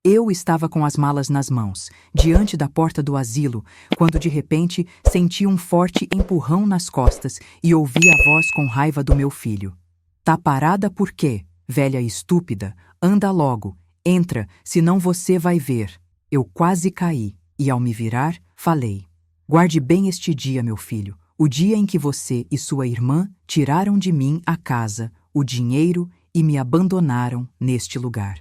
Eu estava com as malas nas mãos, diante da porta do asilo, quando de repente senti um forte empurrão nas costas e ouvi a voz com raiva do meu filho. Tá parada por quê, velha estúpida? Anda logo, entra, senão você vai ver. Eu quase caí, e ao me virar, falei. Guarde bem este dia, meu filho, o dia em que você e sua irmã tiraram de mim a casa, o dinheiro e me abandonaram neste lugar.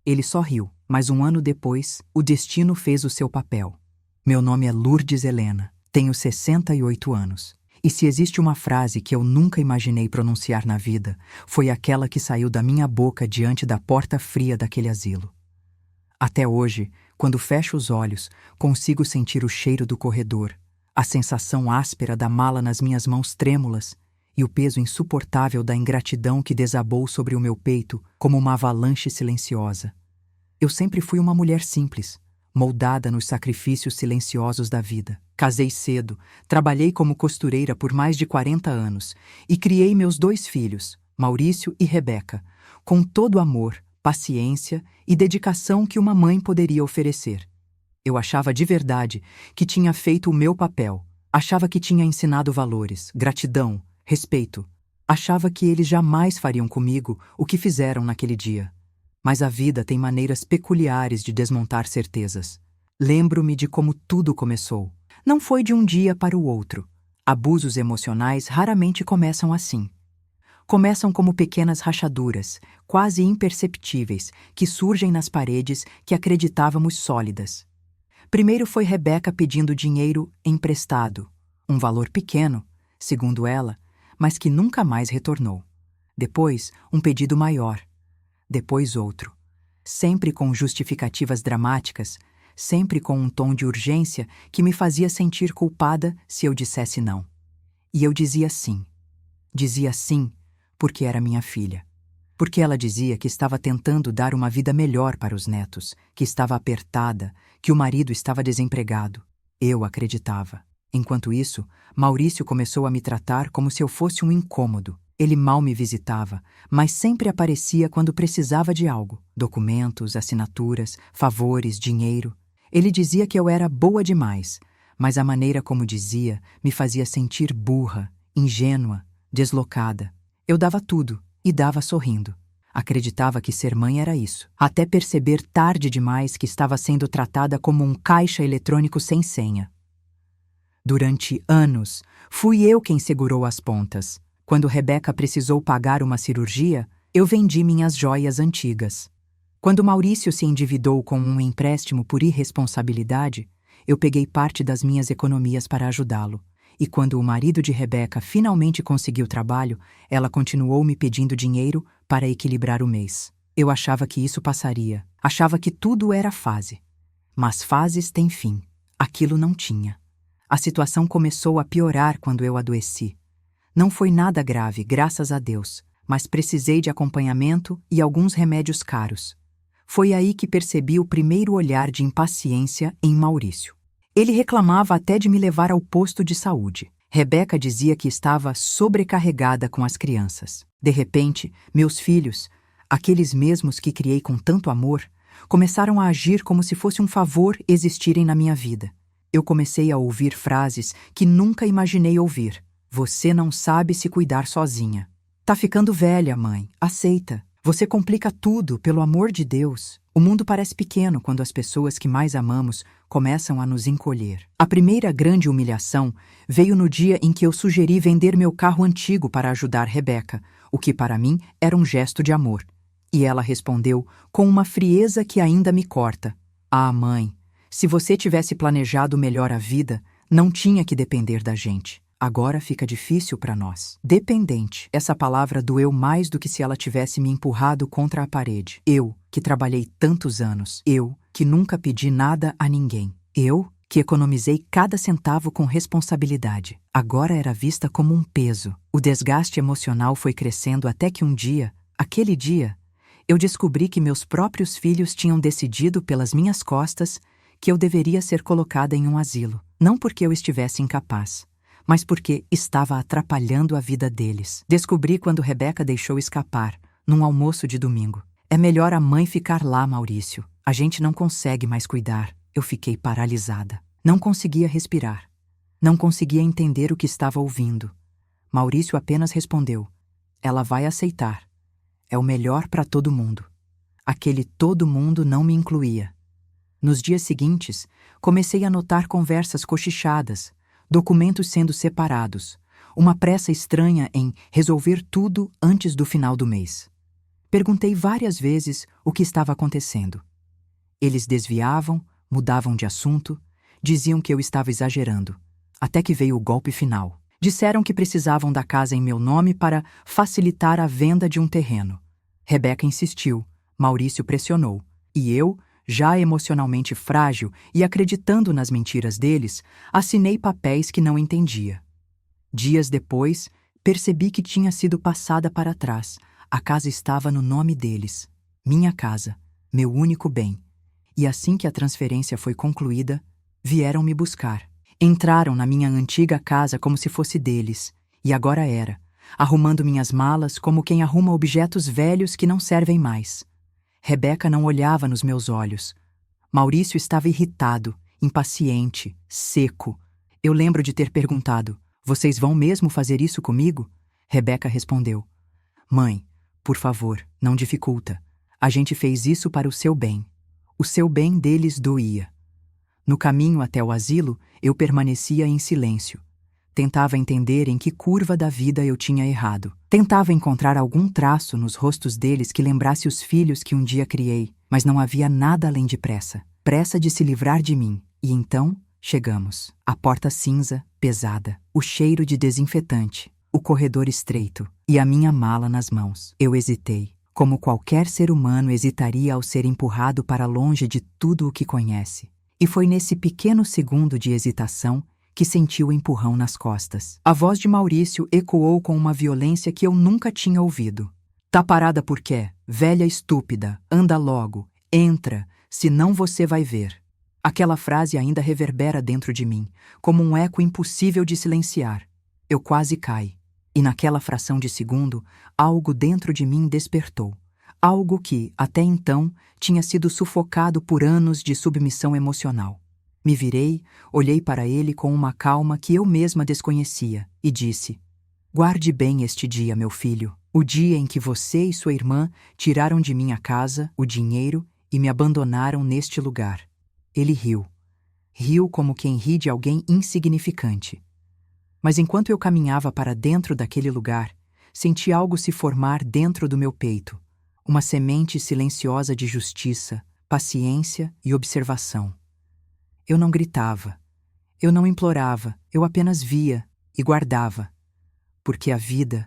Ele sorriu, mas 1 ano depois, o destino fez o seu papel. Meu nome é Lourdes Helena, tenho 68 anos. E se existe uma frase que eu nunca imaginei pronunciar na vida, foi aquela que saiu da minha boca diante da porta fria daquele asilo. Até hoje, quando fecho os olhos, consigo sentir o cheiro do corredor, a sensação áspera da mala nas minhas mãos trêmulas e o peso insuportável da ingratidão que desabou sobre o meu peito como uma avalanche silenciosa. Eu sempre fui uma mulher simples, moldada nos sacrifícios silenciosos da vida. Casei cedo, trabalhei como costureira por mais de 40 anos e criei meus 2 filhos, Maurício e Rebeca, com todo o amor, paciência e dedicação que uma mãe poderia oferecer. Eu achava de verdade que tinha feito o meu papel, achava que tinha ensinado valores, gratidão, respeito. Achava que eles jamais fariam comigo o que fizeram naquele dia. Mas a vida tem maneiras peculiares de desmontar certezas. Lembro-me de como tudo começou. Não foi de um dia para o outro. Abusos emocionais raramente começam assim. Começam como pequenas rachaduras, quase imperceptíveis, que surgem nas paredes que acreditávamos sólidas. Primeiro foi Rebeca pedindo dinheiro emprestado, um valor pequeno, segundo ela, mas que nunca mais retornou. Depois, um pedido maior. Depois outro. Sempre com justificativas dramáticas, sempre com um tom de urgência que me fazia sentir culpada se eu dissesse não. E eu dizia sim. Dizia sim porque era minha filha. Porque ela dizia que estava tentando dar uma vida melhor para os netos, que estava apertada, que o marido estava desempregado. Eu acreditava. Enquanto isso, Maurício começou a me tratar como se eu fosse um incômodo. Ele mal me visitava, mas sempre aparecia quando precisava de algo. Documentos, assinaturas, favores, dinheiro. Ele dizia que eu era boa demais, mas a maneira como dizia me fazia sentir burra, ingênua, deslocada. Eu dava tudo e dava sorrindo. Acreditava que ser mãe era isso, até perceber tarde demais que estava sendo tratada como um caixa eletrônico sem senha. Durante anos, fui eu quem segurou as pontas. Quando Rebeca precisou pagar uma cirurgia, eu vendi minhas joias antigas. Quando Maurício se endividou com um empréstimo por irresponsabilidade, eu peguei parte das minhas economias para ajudá-lo. E quando o marido de Rebeca finalmente conseguiu trabalho, ela continuou me pedindo dinheiro para equilibrar o mês. Eu achava que isso passaria, achava que tudo era fase. Mas fases têm fim. Aquilo não tinha. A situação começou a piorar quando eu adoeci. Não foi nada grave, graças a Deus, mas precisei de acompanhamento e alguns remédios caros. Foi aí que percebi o primeiro olhar de impaciência em Maurício. Ele reclamava até de me levar ao posto de saúde. Rebeca dizia que estava sobrecarregada com as crianças. De repente, meus filhos, aqueles mesmos que criei com tanto amor, começaram a agir como se fosse um favor existirem na minha vida. Eu comecei a ouvir frases que nunca imaginei ouvir. Você não sabe se cuidar sozinha. Tá ficando velha, mãe. Aceita. Você complica tudo, pelo amor de Deus. O mundo parece pequeno quando as pessoas que mais amamos começam a nos encolher. A primeira grande humilhação veio no dia em que eu sugeri vender meu carro antigo para ajudar Rebeca, o que para mim era um gesto de amor. E ela respondeu com uma frieza que ainda me corta. Ah, mãe, se você tivesse planejado melhor a vida, não tinha que depender da gente. Agora fica difícil para nós. Dependente. Essa palavra doeu mais do que se ela tivesse me empurrado contra a parede. Eu, que trabalhei tantos anos. Eu, que nunca pedi nada a ninguém. Eu, que economizei cada centavo com responsabilidade. Agora era vista como um peso. O desgaste emocional foi crescendo até que um dia, aquele dia, eu descobri que meus próprios filhos tinham decidido pelas minhas costas que eu deveria ser colocada em um asilo. Não porque eu estivesse incapaz, mas porque estava atrapalhando a vida deles. Descobri quando Rebeca deixou escapar, num almoço de domingo. É melhor a mãe ficar lá, Maurício. A gente não consegue mais cuidar. Eu fiquei paralisada. Não conseguia respirar. Não conseguia entender o que estava ouvindo. Maurício apenas respondeu: ela vai aceitar. É o melhor para todo mundo. Aquele todo mundo não me incluía. Nos dias seguintes, comecei a notar conversas cochichadas, documentos sendo separados, uma pressa estranha em resolver tudo antes do final do mês. Perguntei várias vezes o que estava acontecendo. Eles desviavam, mudavam de assunto, diziam que eu estava exagerando, até que veio o golpe final. Disseram que precisavam da casa em meu nome para facilitar a venda de um terreno. Rebeca insistiu, Maurício pressionou, e eu, já emocionalmente frágil e acreditando nas mentiras deles, assinei papéis que não entendia. Dias depois, percebi que tinha sido passada para trás. A casa estava no nome deles. Minha casa, meu único bem. E assim que a transferência foi concluída, vieram me buscar. Entraram na minha antiga casa como se fosse deles, e agora era, arrumando minhas malas como quem arruma objetos velhos que não servem mais. Rebeca não olhava nos meus olhos. Maurício estava irritado, impaciente, seco. Eu lembro de ter perguntado: vocês vão mesmo fazer isso comigo? Rebeca respondeu: mãe, por favor, não dificulta. A gente fez isso para o seu bem. O seu bem deles doía. No caminho até o asilo, eu permanecia em silêncio. Tentava entender em que curva da vida eu tinha errado. Tentava encontrar algum traço nos rostos deles que lembrasse os filhos que um dia criei, mas não havia nada além de pressa. Pressa de se livrar de mim. E então, chegamos. A porta cinza, pesada, o cheiro de desinfetante, o corredor estreito e a minha mala nas mãos. Eu hesitei, como qualquer ser humano hesitaria ao ser empurrado para longe de tudo o que conhece. E foi nesse pequeno segundo de hesitação que senti o empurrão nas costas. A voz de Maurício ecoou com uma violência que eu nunca tinha ouvido. Tá parada por quê? Velha estúpida, anda logo, entra, senão você vai ver. Aquela frase ainda reverbera dentro de mim, como um eco impossível de silenciar. Eu quase caí. E naquela fração de segundo, algo dentro de mim despertou. Algo que, até então, tinha sido sufocado por anos de submissão emocional. Me virei, olhei para ele com uma calma que eu mesma desconhecia e disse: guarde bem este dia, meu filho, o dia em que você e sua irmã tiraram de mim a casa, o dinheiro e me abandonaram neste lugar. Ele riu. Riu como quem ri de alguém insignificante. Mas enquanto eu caminhava para dentro daquele lugar, senti algo se formar dentro do meu peito. Uma semente silenciosa de justiça, paciência e observação. Eu não gritava, eu não implorava, eu apenas via e guardava. Porque a vida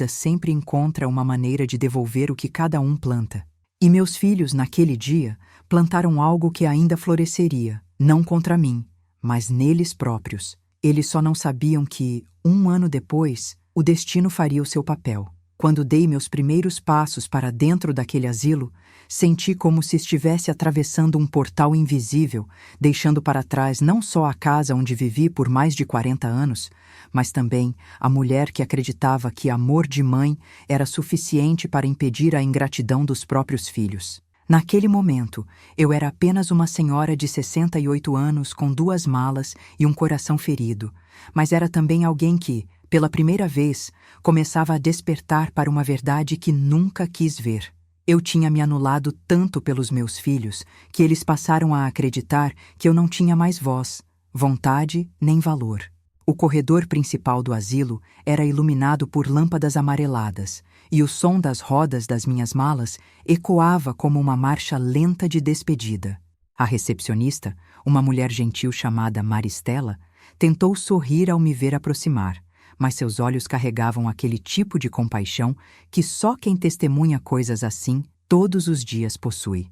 sempre encontra uma maneira de devolver o que cada um planta. E meus filhos, naquele dia, plantaram algo que ainda floresceria, não contra mim, mas neles próprios. Eles só não sabiam que, 1 ano depois, o destino faria o seu papel. Quando dei meus primeiros passos para dentro daquele asilo, senti como se estivesse atravessando um portal invisível, deixando para trás não só a casa onde vivi por mais de 40 anos, mas também a mulher que acreditava que amor de mãe era suficiente para impedir a ingratidão dos próprios filhos. Naquele momento, eu era apenas uma senhora de 68 anos com 2 malas e um coração ferido, mas era também alguém que, pela primeira vez, começava a despertar para uma verdade que nunca quis ver. Eu tinha me anulado tanto pelos meus filhos que eles passaram a acreditar que eu não tinha mais voz, vontade nem valor. O corredor principal do asilo era iluminado por lâmpadas amareladas, e o som das rodas das minhas malas ecoava como uma marcha lenta de despedida. A recepcionista, uma mulher gentil chamada Maristela, tentou sorrir ao me ver aproximar, mas seus olhos carregavam aquele tipo de compaixão que só quem testemunha coisas assim todos os dias possui.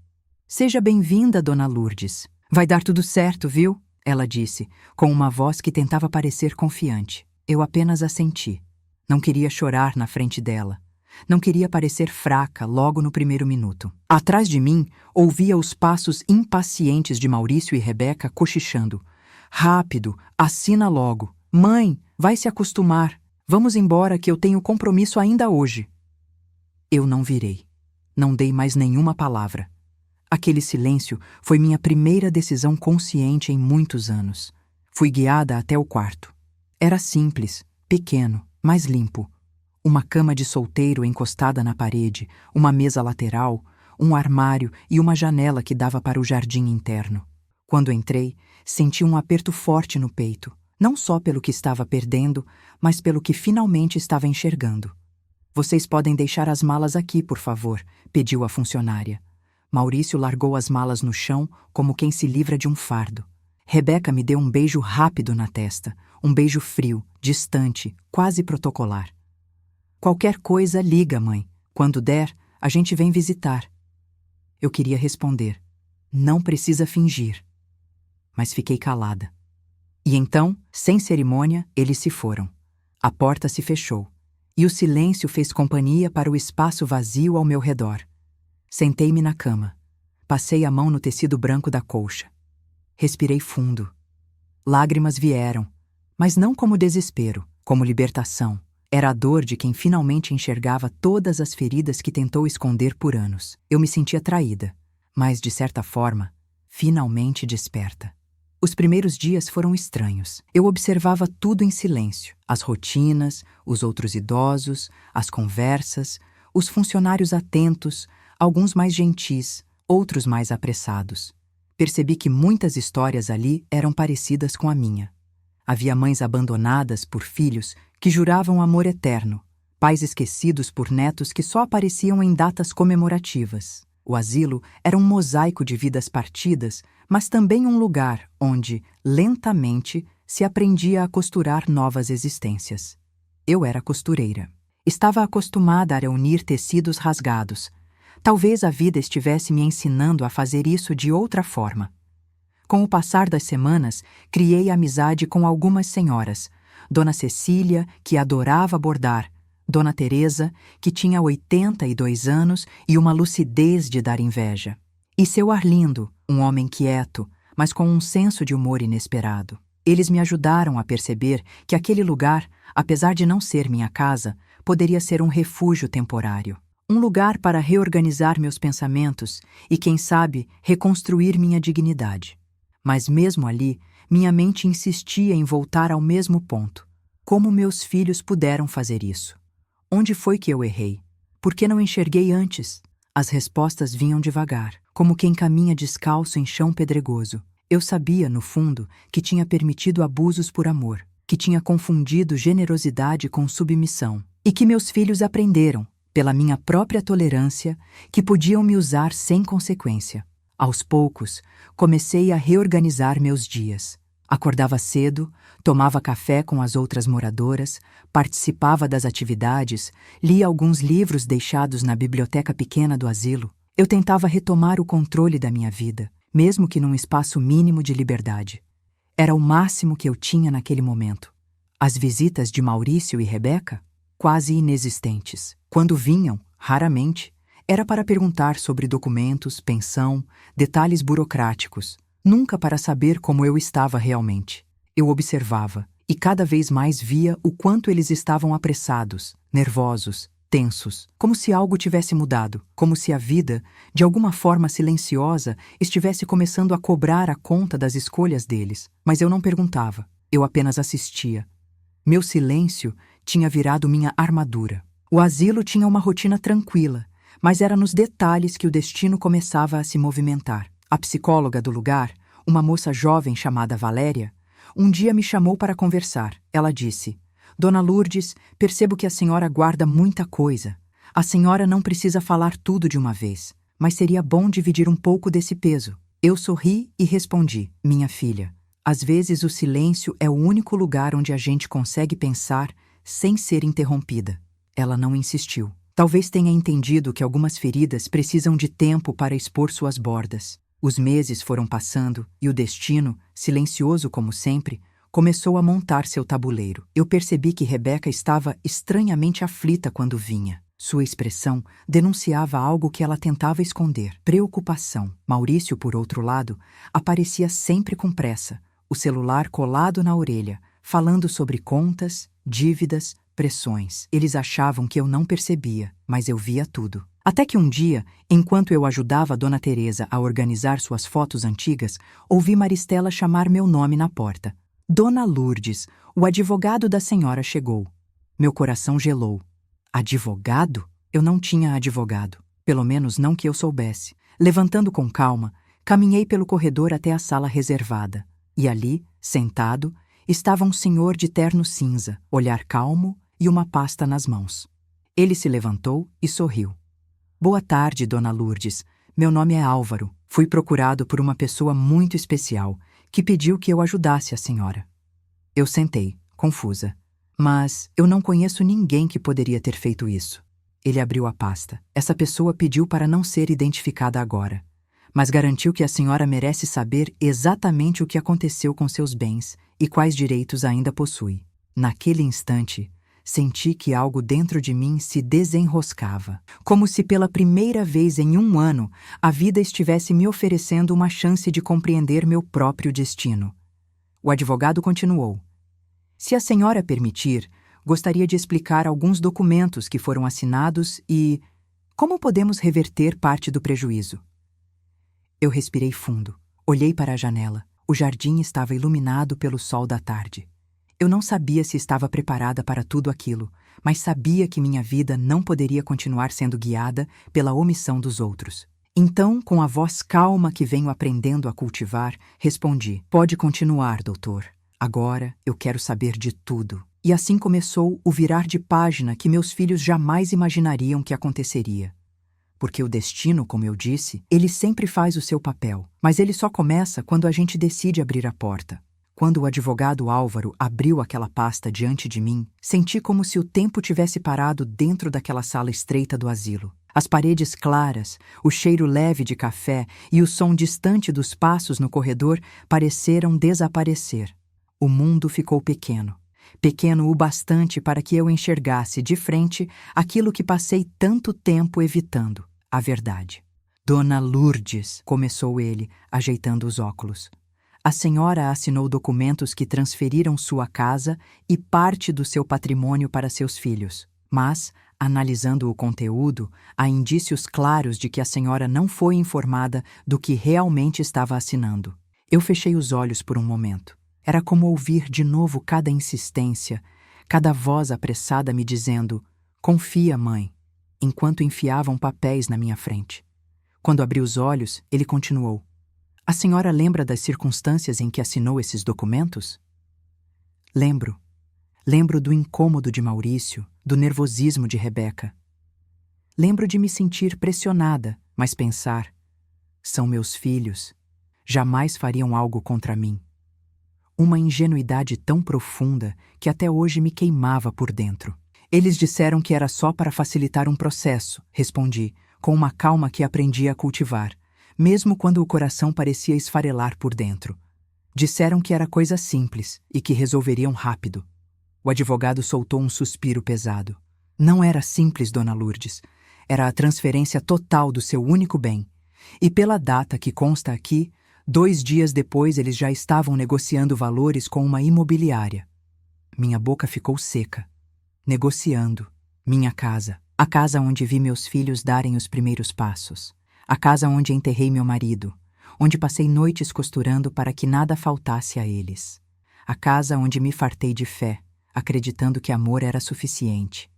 Seja bem-vinda, Dona Lourdes. Vai dar tudo certo, viu? Ela disse, com uma voz que tentava parecer confiante. Eu apenas assenti. Não queria chorar na frente dela. Não queria parecer fraca logo no primeiro minuto. Atrás de mim, ouvia os passos impacientes de Maurício e Rebeca cochichando. Rápido, assina logo. Mãe, vai se acostumar. Vamos embora que eu tenho compromisso ainda hoje. Eu não virei. Não dei mais nenhuma palavra. Aquele silêncio foi minha primeira decisão consciente em muitos anos. Fui guiada até o quarto. Era simples, pequeno, mas limpo. Uma cama de solteiro encostada na parede, uma mesa lateral, um armário e uma janela que dava para o jardim interno. Quando entrei, senti um aperto forte no peito, não só pelo que estava perdendo, mas pelo que finalmente estava enxergando. "Vocês podem deixar as malas aqui, por favor", pediu a funcionária. Maurício largou as malas no chão como quem se livra de um fardo. Rebeca me deu um beijo rápido na testa, um beijo frio, distante, quase protocolar. "Qualquer coisa, liga, mãe. Quando der, a gente vem visitar." Eu queria responder: "Não precisa fingir." Mas fiquei calada. E então, sem cerimônia, eles se foram. A porta se fechou, e o silêncio fez companhia para o espaço vazio ao meu redor. Sentei-me na cama. Passei a mão no tecido branco da colcha. Respirei fundo. Lágrimas vieram, mas não como desespero, como libertação. Era a dor de quem finalmente enxergava todas as feridas que tentou esconder por anos. Eu me sentia traída, mas, de certa forma, finalmente desperta. Os primeiros dias foram estranhos. Eu observava tudo em silêncio. As rotinas, os outros idosos, as conversas, os funcionários atentos, alguns mais gentis, outros mais apressados. Percebi que muitas histórias ali eram parecidas com a minha. Havia mães abandonadas por filhos que juravam amor eterno, pais esquecidos por netos que só apareciam em datas comemorativas. O asilo era um mosaico de vidas partidas, mas também um lugar onde, lentamente, se aprendia a costurar novas existências. Eu era costureira. Estava acostumada a reunir tecidos rasgados. Talvez a vida estivesse me ensinando a fazer isso de outra forma. Com o passar das semanas, criei amizade com algumas senhoras. Dona Cecília, que adorava bordar, Dona Teresa, que tinha 82 anos e uma lucidez de dar inveja. E seu Arlindo, um homem quieto, mas com um senso de humor inesperado. Eles me ajudaram a perceber que aquele lugar, apesar de não ser minha casa, poderia ser um refúgio temporário. Um lugar para reorganizar meus pensamentos e, quem sabe, reconstruir minha dignidade. Mas mesmo ali, minha mente insistia em voltar ao mesmo ponto. Como meus filhos puderam fazer isso? Onde foi que eu errei? Por que não enxerguei antes? As respostas vinham devagar, como quem caminha descalço em chão pedregoso. Eu sabia, no fundo, que tinha permitido abusos por amor, que tinha confundido generosidade com submissão, e que meus filhos aprenderam, pela minha própria tolerância, que podiam me usar sem consequência. Aos poucos, comecei a reorganizar meus dias. Acordava cedo, tomava café com as outras moradoras, participava das atividades, lia alguns livros deixados na biblioteca pequena do asilo. Eu tentava retomar o controle da minha vida, mesmo que num espaço mínimo de liberdade. Era o máximo que eu tinha naquele momento. As visitas de Maurício e Rebeca? Quase inexistentes. Quando vinham, raramente, era para perguntar sobre documentos, pensão, detalhes burocráticos. Nunca para saber como eu estava realmente. Eu observava, e cada vez mais via o quanto eles estavam apressados, nervosos, tensos, como se algo tivesse mudado, como se a vida, de alguma forma silenciosa, estivesse começando a cobrar a conta das escolhas deles. Mas eu não perguntava, eu apenas assistia. Meu silêncio tinha virado minha armadura. O asilo tinha uma rotina tranquila, mas era nos detalhes que o destino começava a se movimentar. A psicóloga do lugar, uma moça jovem chamada Valéria, um dia me chamou para conversar. Ela disse: "Dona Lourdes, percebo que a senhora guarda muita coisa. A senhora não precisa falar tudo de uma vez, mas seria bom dividir um pouco desse peso." Eu sorri e respondi: "Minha filha, às vezes o silêncio é o único lugar onde a gente consegue pensar sem ser interrompida." Ela não insistiu. Talvez tenha entendido que algumas feridas precisam de tempo para expor suas bordas. Os meses foram passando e o destino, silencioso como sempre, começou a montar seu tabuleiro. Eu percebi que Rebeca estava estranhamente aflita quando vinha. Sua expressão denunciava algo que ela tentava esconder: preocupação. Maurício, por outro lado, aparecia sempre com pressa, o celular colado na orelha, falando sobre contas, dívidas, pressões. Eles achavam que eu não percebia, mas eu via tudo. Até que um dia, enquanto eu ajudava Dona Teresa a organizar suas fotos antigas, ouvi Maristela chamar meu nome na porta. Dona Lourdes, o advogado da senhora chegou. Meu coração gelou. Advogado? Eu não tinha advogado. Pelo menos não que eu soubesse. Levantando com calma, caminhei pelo corredor até a sala reservada. E ali, sentado, estava um senhor de terno cinza, olhar calmo e uma pasta nas mãos. Ele se levantou e sorriu. Boa tarde, Dona Lourdes. Meu nome é Álvaro. Fui procurado por uma pessoa muito especial, que pediu que eu ajudasse a senhora. Eu sentei, confusa. Mas eu não conheço ninguém que poderia ter feito isso. Ele abriu a pasta. Essa pessoa pediu para não ser identificada agora, mas garantiu que a senhora merece saber exatamente o que aconteceu com seus bens e quais direitos ainda possui. Naquele instante, senti que algo dentro de mim se desenroscava, como se pela primeira vez em 1 ano a vida estivesse me oferecendo uma chance de compreender meu próprio destino. O advogado continuou. Se a senhora permitir, gostaria de explicar alguns documentos que foram assinados e como podemos reverter parte do prejuízo. Eu respirei fundo, olhei para a janela. O jardim estava iluminado pelo sol da tarde. Eu não sabia se estava preparada para tudo aquilo, mas sabia que minha vida não poderia continuar sendo guiada pela omissão dos outros. Então, com a voz calma que venho aprendendo a cultivar, respondi: Pode continuar, doutor. Agora eu quero saber de tudo. E assim começou o virar de página que meus filhos jamais imaginariam que aconteceria. Porque o destino, como eu disse, ele sempre faz o seu papel, mas ele só começa quando a gente decide abrir a porta. Quando o advogado Álvaro abriu aquela pasta diante de mim, senti como se o tempo tivesse parado dentro daquela sala estreita do asilo. As paredes claras, o cheiro leve de café e o som distante dos passos no corredor pareceram desaparecer. O mundo ficou pequeno. Pequeno o bastante para que eu enxergasse de frente aquilo que passei tanto tempo evitando, a verdade. Dona Lourdes, começou ele, ajeitando os óculos. A senhora assinou documentos que transferiram sua casa e parte do seu patrimônio para seus filhos. Mas, analisando o conteúdo, há indícios claros de que a senhora não foi informada do que realmente estava assinando. Eu fechei os olhos por um momento. Era como ouvir de novo cada insistência, cada voz apressada me dizendo: confia, mãe, enquanto enfiavam papéis na minha frente. Quando abri os olhos, ele continuou: a senhora lembra das circunstâncias em que assinou esses documentos? Lembro. Lembro do incômodo de Maurício, do nervosismo de Rebeca. Lembro de me sentir pressionada, mas pensar: são meus filhos, jamais fariam algo contra mim. Uma ingenuidade tão profunda que até hoje me queimava por dentro. Eles disseram que era só para facilitar um processo, respondi, com uma calma que aprendi a cultivar, mesmo quando o coração parecia esfarelar por dentro. Disseram que era coisa simples e que resolveriam rápido. O advogado soltou um suspiro pesado. Não era simples, Dona Lourdes. Era a transferência total do seu único bem. E pela data que consta aqui, 2 dias depois eles já estavam negociando valores com uma imobiliária. Minha boca ficou seca. Negociando. Minha casa. A casa onde vi meus filhos darem os primeiros passos. A casa onde enterrei meu marido. Onde passei noites costurando para que nada faltasse a eles. A casa onde me fartei de fé, acreditando que amor era suficiente.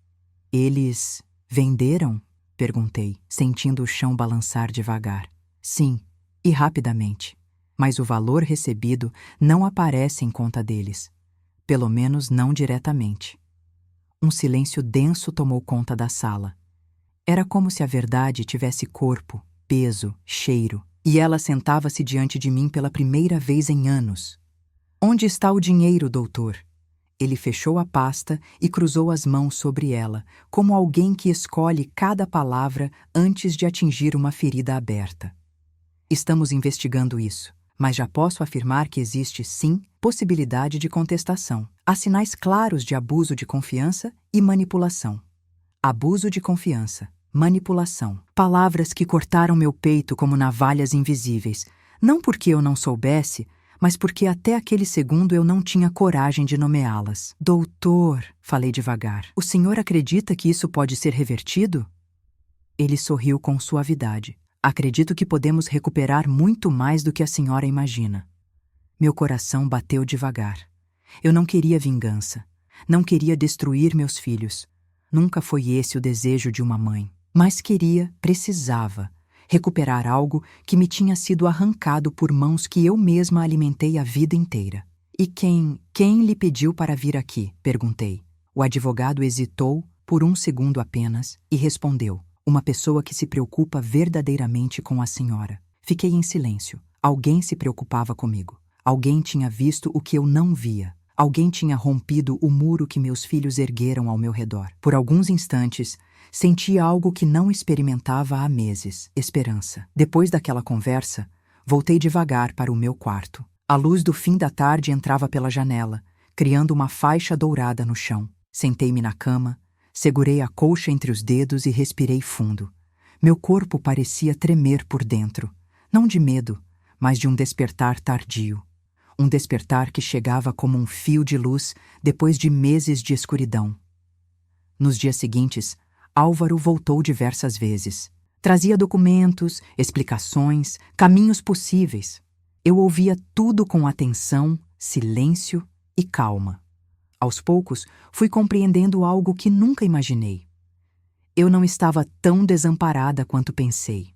Eles venderam? Perguntei, sentindo o chão balançar devagar. Sim, e rapidamente. Mas o valor recebido não aparece em conta deles. Pelo menos não diretamente. Um silêncio denso tomou conta da sala. Era como se a verdade tivesse corpo, peso, cheiro, e ela sentava-se diante de mim pela primeira vez em anos. Onde está o dinheiro, doutor? Ele fechou a pasta e cruzou as mãos sobre ela, como alguém que escolhe cada palavra antes de atingir uma ferida aberta. Estamos investigando isso, mas já posso afirmar que existe, sim, possibilidade de contestação. Há sinais claros de abuso de confiança e manipulação. Abuso de confiança, manipulação. Palavras que cortaram meu peito como navalhas invisíveis, não porque eu não soubesse, mas porque até aquele segundo eu não tinha coragem de nomeá-las. Doutor, falei devagar, o senhor acredita que isso pode ser revertido? Ele sorriu com suavidade. Acredito que podemos recuperar muito mais do que a senhora imagina. Meu coração bateu devagar. Eu não queria vingança. Não queria destruir meus filhos. Nunca foi esse o desejo de uma mãe. Mas precisava, recuperar algo que me tinha sido arrancado por mãos que eu mesma alimentei a vida inteira. E quem lhe pediu para vir aqui? Perguntei. O advogado hesitou por um segundo apenas e respondeu. Uma pessoa que se preocupa verdadeiramente com a senhora. Fiquei em silêncio. Alguém se preocupava comigo. Alguém tinha visto o que eu não via. Alguém tinha rompido o muro que meus filhos ergueram ao meu redor. Por alguns instantes, senti algo que não experimentava há meses: esperança. Depois daquela conversa, voltei devagar para o meu quarto. A luz do fim da tarde entrava pela janela, criando uma faixa dourada no chão. Sentei-me na cama, segurei a colcha entre os dedos e respirei fundo. Meu corpo parecia tremer por dentro, não de medo, mas de um despertar tardio. Um despertar que chegava como um fio de luz depois de meses de escuridão. Nos dias seguintes, Álvaro voltou diversas vezes. Trazia documentos, explicações, caminhos possíveis. Eu ouvia tudo com atenção, silêncio e calma. Aos poucos, fui compreendendo algo que nunca imaginei. Eu não estava tão desamparada quanto pensei.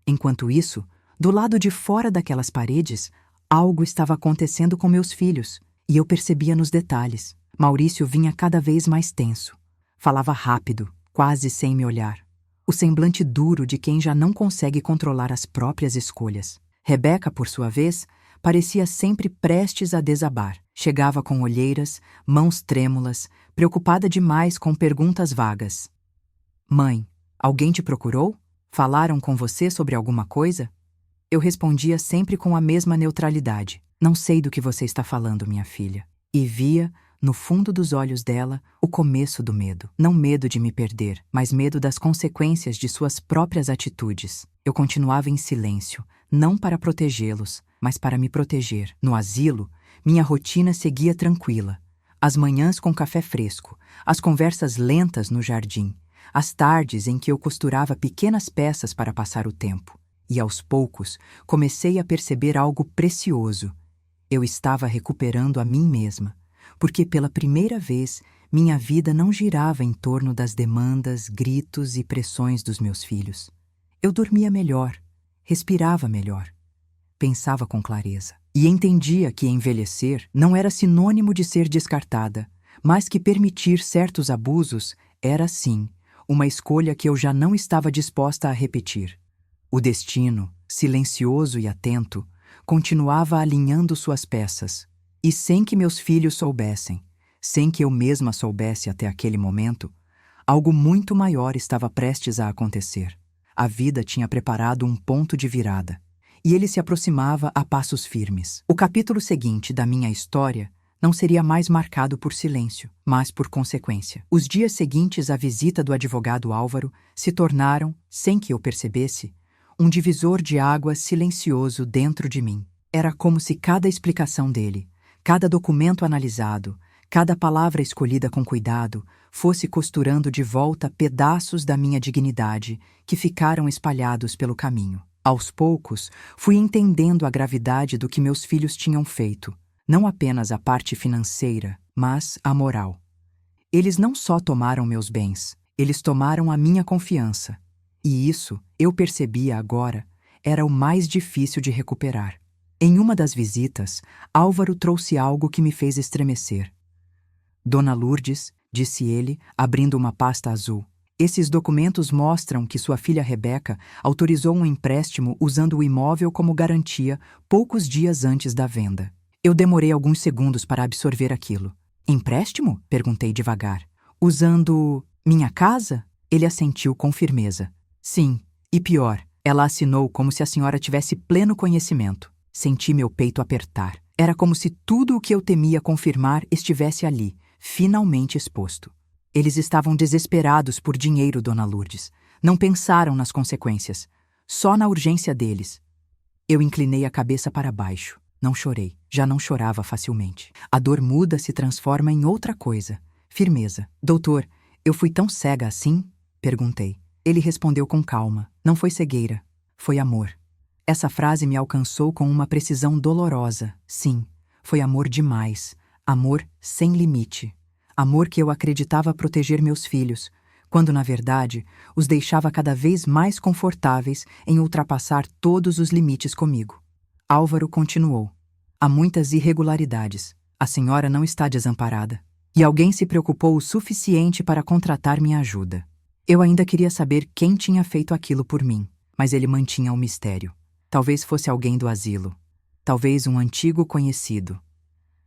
Enquanto isso, do lado de fora daquelas paredes, algo estava acontecendo com meus filhos, e eu percebia nos detalhes. Maurício vinha cada vez mais tenso. Falava rápido, quase sem me olhar. O semblante duro de quem já não consegue controlar as próprias escolhas. Rebeca, por sua vez, parecia sempre prestes a desabar. Chegava com olheiras, mãos trêmulas, preocupada demais com perguntas vagas. Mãe, alguém te procurou? Falaram com você sobre alguma coisa? Eu respondia sempre com a mesma neutralidade. Não sei do que você está falando, minha filha. E via, no fundo dos olhos dela, o começo do medo. Não medo de me perder, mas medo das consequências de suas próprias atitudes. Eu continuava em silêncio, não para protegê-los, mas para me proteger. No asilo, minha rotina seguia tranquila. As manhãs com café fresco, as conversas lentas no jardim, as tardes em que eu costurava pequenas peças para passar o tempo. E aos poucos, comecei a perceber algo precioso. Eu estava recuperando a mim mesma, porque pela primeira vez minha vida não girava em torno das demandas, gritos e pressões dos meus filhos. Eu dormia melhor, respirava melhor, pensava com clareza. E entendia que envelhecer não era sinônimo de ser descartada, mas que permitir certos abusos era, sim, uma escolha que eu já não estava disposta a repetir. O destino, silencioso e atento, continuava alinhando suas peças, e sem que meus filhos soubessem, sem que eu mesma soubesse até aquele momento, algo muito maior estava prestes a acontecer. A vida tinha preparado um ponto de virada, e ele se aproximava a passos firmes. O capítulo seguinte da minha história não seria mais marcado por silêncio, mas por consequência. Os dias seguintes à visita do advogado Álvaro se tornaram, sem que eu percebesse, um divisor de águas silencioso dentro de mim. Era como se cada explicação dele, cada documento analisado, cada palavra escolhida com cuidado, fosse costurando de volta pedaços da minha dignidade que ficaram espalhados pelo caminho. Aos poucos, fui entendendo a gravidade do que meus filhos tinham feito, não apenas a parte financeira, mas a moral. Eles não só tomaram meus bens, eles tomaram a minha confiança. E isso, eu percebia agora, era o mais difícil de recuperar. Em uma das visitas, Álvaro trouxe algo que me fez estremecer. Dona Lourdes, disse ele, abrindo uma pasta azul. Esses documentos mostram que sua filha Rebeca autorizou um empréstimo usando o imóvel como garantia poucos dias antes da venda. Eu demorei alguns segundos para absorver aquilo. Empréstimo? Perguntei devagar. Usando minha casa? Ele assentiu com firmeza. Sim, e pior, ela assinou como se a senhora tivesse pleno conhecimento. Senti meu peito apertar. Era como se tudo o que eu temia confirmar estivesse ali, finalmente exposto. Eles estavam desesperados por dinheiro, Dona Lourdes. Não pensaram nas consequências, só na urgência deles. Eu inclinei a cabeça para baixo. Não chorei, já não chorava facilmente. A dor muda se transforma em outra coisa. Firmeza. Doutor, eu fui tão cega assim? Perguntei. Ele respondeu com calma: não foi cegueira, foi amor. Essa frase me alcançou com uma precisão dolorosa. Sim, foi amor demais. Amor sem limite. Amor que eu acreditava proteger meus filhos, quando na verdade os deixava cada vez mais confortáveis em ultrapassar todos os limites comigo. Álvaro continuou: há muitas irregularidades. A senhora não está desamparada. E alguém se preocupou o suficiente para contratar minha ajuda. Eu ainda queria saber quem tinha feito aquilo por mim, mas ele mantinha o mistério. Talvez fosse alguém do asilo. Talvez um antigo conhecido.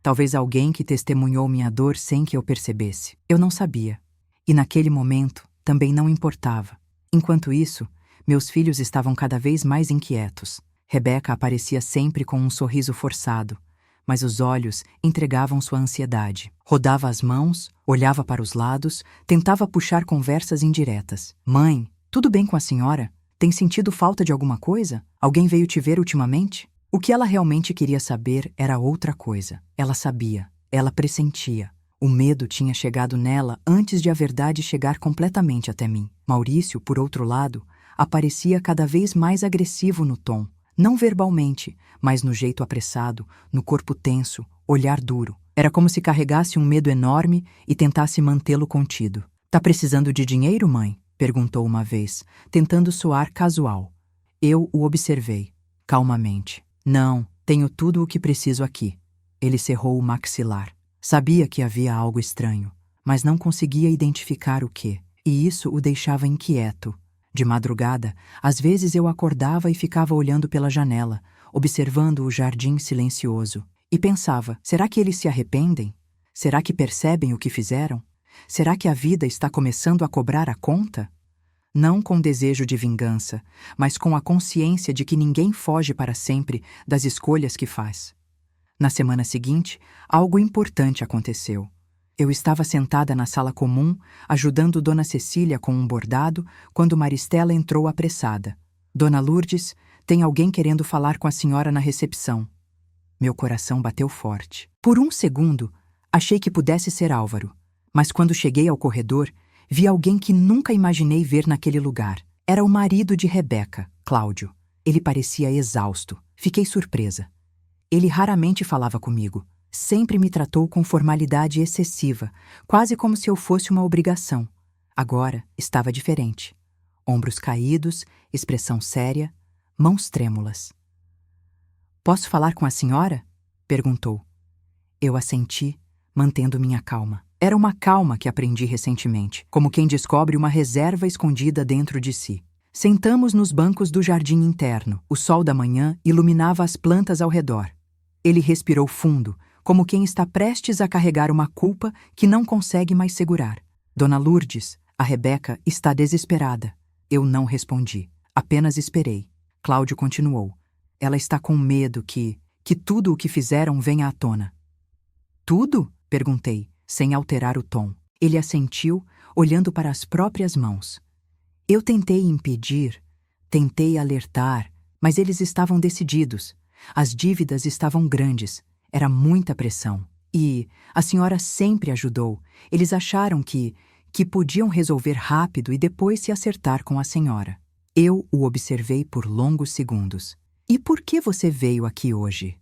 Talvez alguém que testemunhou minha dor sem que eu percebesse. Eu não sabia. E naquele momento também não importava. Enquanto isso, meus filhos estavam cada vez mais inquietos. Rebeca aparecia sempre com um sorriso forçado, mas os olhos entregavam sua ansiedade. Rodava as mãos, olhava para os lados, tentava puxar conversas indiretas. Mãe, tudo bem com a senhora? Tem sentido falta de alguma coisa? Alguém veio te ver ultimamente? O que ela realmente queria saber era outra coisa. Ela sabia, ela pressentia. O medo tinha chegado nela antes de a verdade chegar completamente até mim. Maurício, por outro lado, aparecia cada vez mais agressivo no tom. Não verbalmente, mas no jeito apressado, no corpo tenso, olhar duro. Era como se carregasse um medo enorme e tentasse mantê-lo contido. Tá precisando de dinheiro, mãe? Perguntou uma vez, tentando soar casual. Eu o observei, calmamente. Não, tenho tudo o que preciso aqui. Ele cerrou o maxilar. Sabia que havia algo estranho, mas não conseguia identificar o que, e isso o deixava inquieto. De madrugada, às vezes eu acordava e ficava olhando pela janela, observando o jardim silencioso. E pensava, será que eles se arrependem? Será que percebem o que fizeram? Será que a vida está começando a cobrar a conta? Não com desejo de vingança, mas com a consciência de que ninguém foge para sempre das escolhas que faz. Na semana seguinte, algo importante aconteceu. Eu estava sentada na sala comum, ajudando Dona Cecília com um bordado, quando Maristela entrou apressada. Dona Lourdes, tem alguém querendo falar com a senhora na recepção. Meu coração bateu forte. Por um segundo, achei que pudesse ser Álvaro, mas quando cheguei ao corredor, vi alguém que nunca imaginei ver naquele lugar. Era o marido de Rebeca, Cláudio. Ele parecia exausto. Fiquei surpresa. Ele raramente falava comigo. Sempre me tratou com formalidade excessiva, quase como se eu fosse uma obrigação. Agora estava diferente. Ombros caídos, expressão séria, mãos trêmulas. Posso falar com a senhora? Perguntou. Eu assenti, mantendo minha calma. Era uma calma que aprendi recentemente, como quem descobre uma reserva escondida dentro de si. Sentamos nos bancos do jardim interno. O sol da manhã iluminava as plantas ao redor. Ele respirou fundo, como quem está prestes a carregar uma culpa que não consegue mais segurar. Dona Lourdes, a Rebeca está desesperada. Eu não respondi, apenas esperei. Cláudio continuou. Ela está com medo que tudo o que fizeram venha à tona. Tudo? Perguntei, sem alterar o tom. Ele assentiu, olhando para as próprias mãos. Eu tentei impedir, tentei alertar, mas eles estavam decididos. As dívidas estavam grandes. Era muita pressão. E a senhora sempre ajudou. Eles acharam que podiam resolver rápido e depois se acertar com a senhora. Eu o observei por longos segundos. E por que você veio aqui hoje?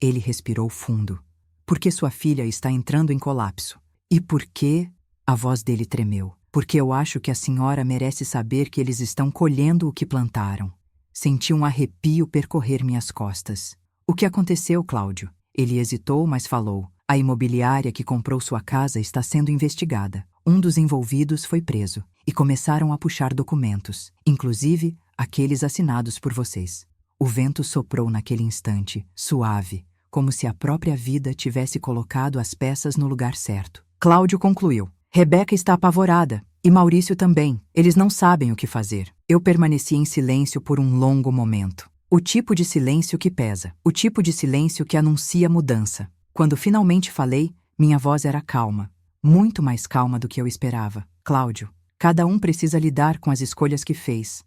Ele respirou fundo. Porque sua filha está entrando em colapso. E por que? A voz dele tremeu. Porque eu acho que a senhora merece saber que eles estão colhendo o que plantaram. Senti um arrepio percorrer minhas costas. O que aconteceu, Cláudio? Ele hesitou, mas falou. A imobiliária que comprou sua casa está sendo investigada. Um dos envolvidos foi preso e começaram a puxar documentos, inclusive aqueles assinados por vocês. O vento soprou naquele instante, suave, como se a própria vida tivesse colocado as peças no lugar certo. Cláudio concluiu. Rebeca está apavorada, e Maurício também. Eles não sabem o que fazer. Eu permaneci em silêncio por um longo momento. O tipo de silêncio que pesa. O tipo de silêncio que anuncia mudança. Quando finalmente falei, minha voz era calma. Muito mais calma do que eu esperava. Cláudio, cada um precisa lidar com as escolhas que fez.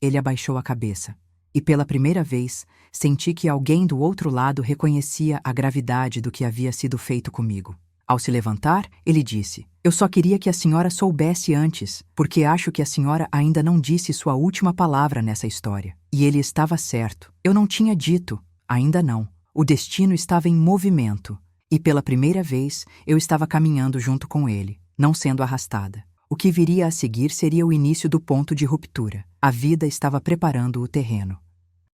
Ele abaixou a cabeça. E pela primeira vez, senti que alguém do outro lado reconhecia a gravidade do que havia sido feito comigo. Ao se levantar, ele disse: Eu só queria que a senhora soubesse antes, porque acho que a senhora ainda não disse sua última palavra nessa história. E ele estava certo. Eu não tinha dito. Ainda não. O destino estava em movimento. E pela primeira vez, eu estava caminhando junto com ele, não sendo arrastada. O que viria a seguir seria o início do ponto de ruptura. A vida estava preparando o terreno.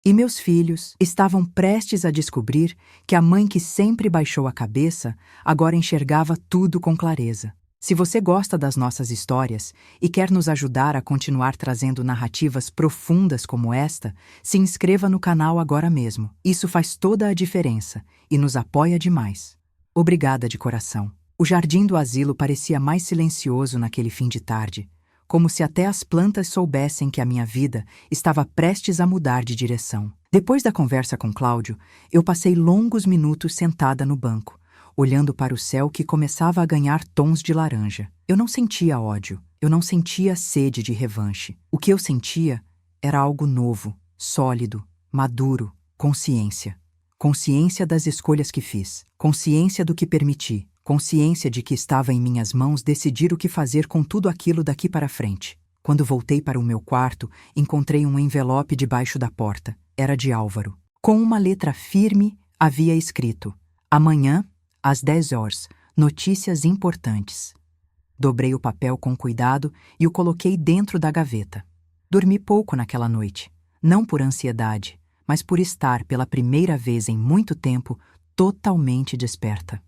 E meus filhos estavam prestes a descobrir que a mãe que sempre baixou a cabeça agora enxergava tudo com clareza. Se você gosta das nossas histórias e quer nos ajudar a continuar trazendo narrativas profundas como esta, se inscreva no canal agora mesmo. Isso faz toda a diferença e nos apoia demais. Obrigada de coração. O jardim do asilo parecia mais silencioso naquele fim de tarde, como se até as plantas soubessem que a minha vida estava prestes a mudar de direção. Depois da conversa com Cláudio, eu passei longos minutos sentada no banco, olhando para o céu que começava a ganhar tons de laranja. Eu não sentia ódio, eu não sentia sede de revanche. O que eu sentia era algo novo, sólido, maduro, consciência. Consciência das escolhas que fiz, consciência do que permiti, consciência de que estava em minhas mãos decidir o que fazer com tudo aquilo daqui para frente. Quando voltei para o meu quarto, encontrei um envelope debaixo da porta. Era de Álvaro. Com uma letra firme, havia escrito: Amanhã, às 10 horas, notícias importantes. Dobrei o papel com cuidado e o coloquei dentro da gaveta. Dormi pouco naquela noite, não por ansiedade, mas por estar, pela primeira vez em muito tempo, totalmente desperta.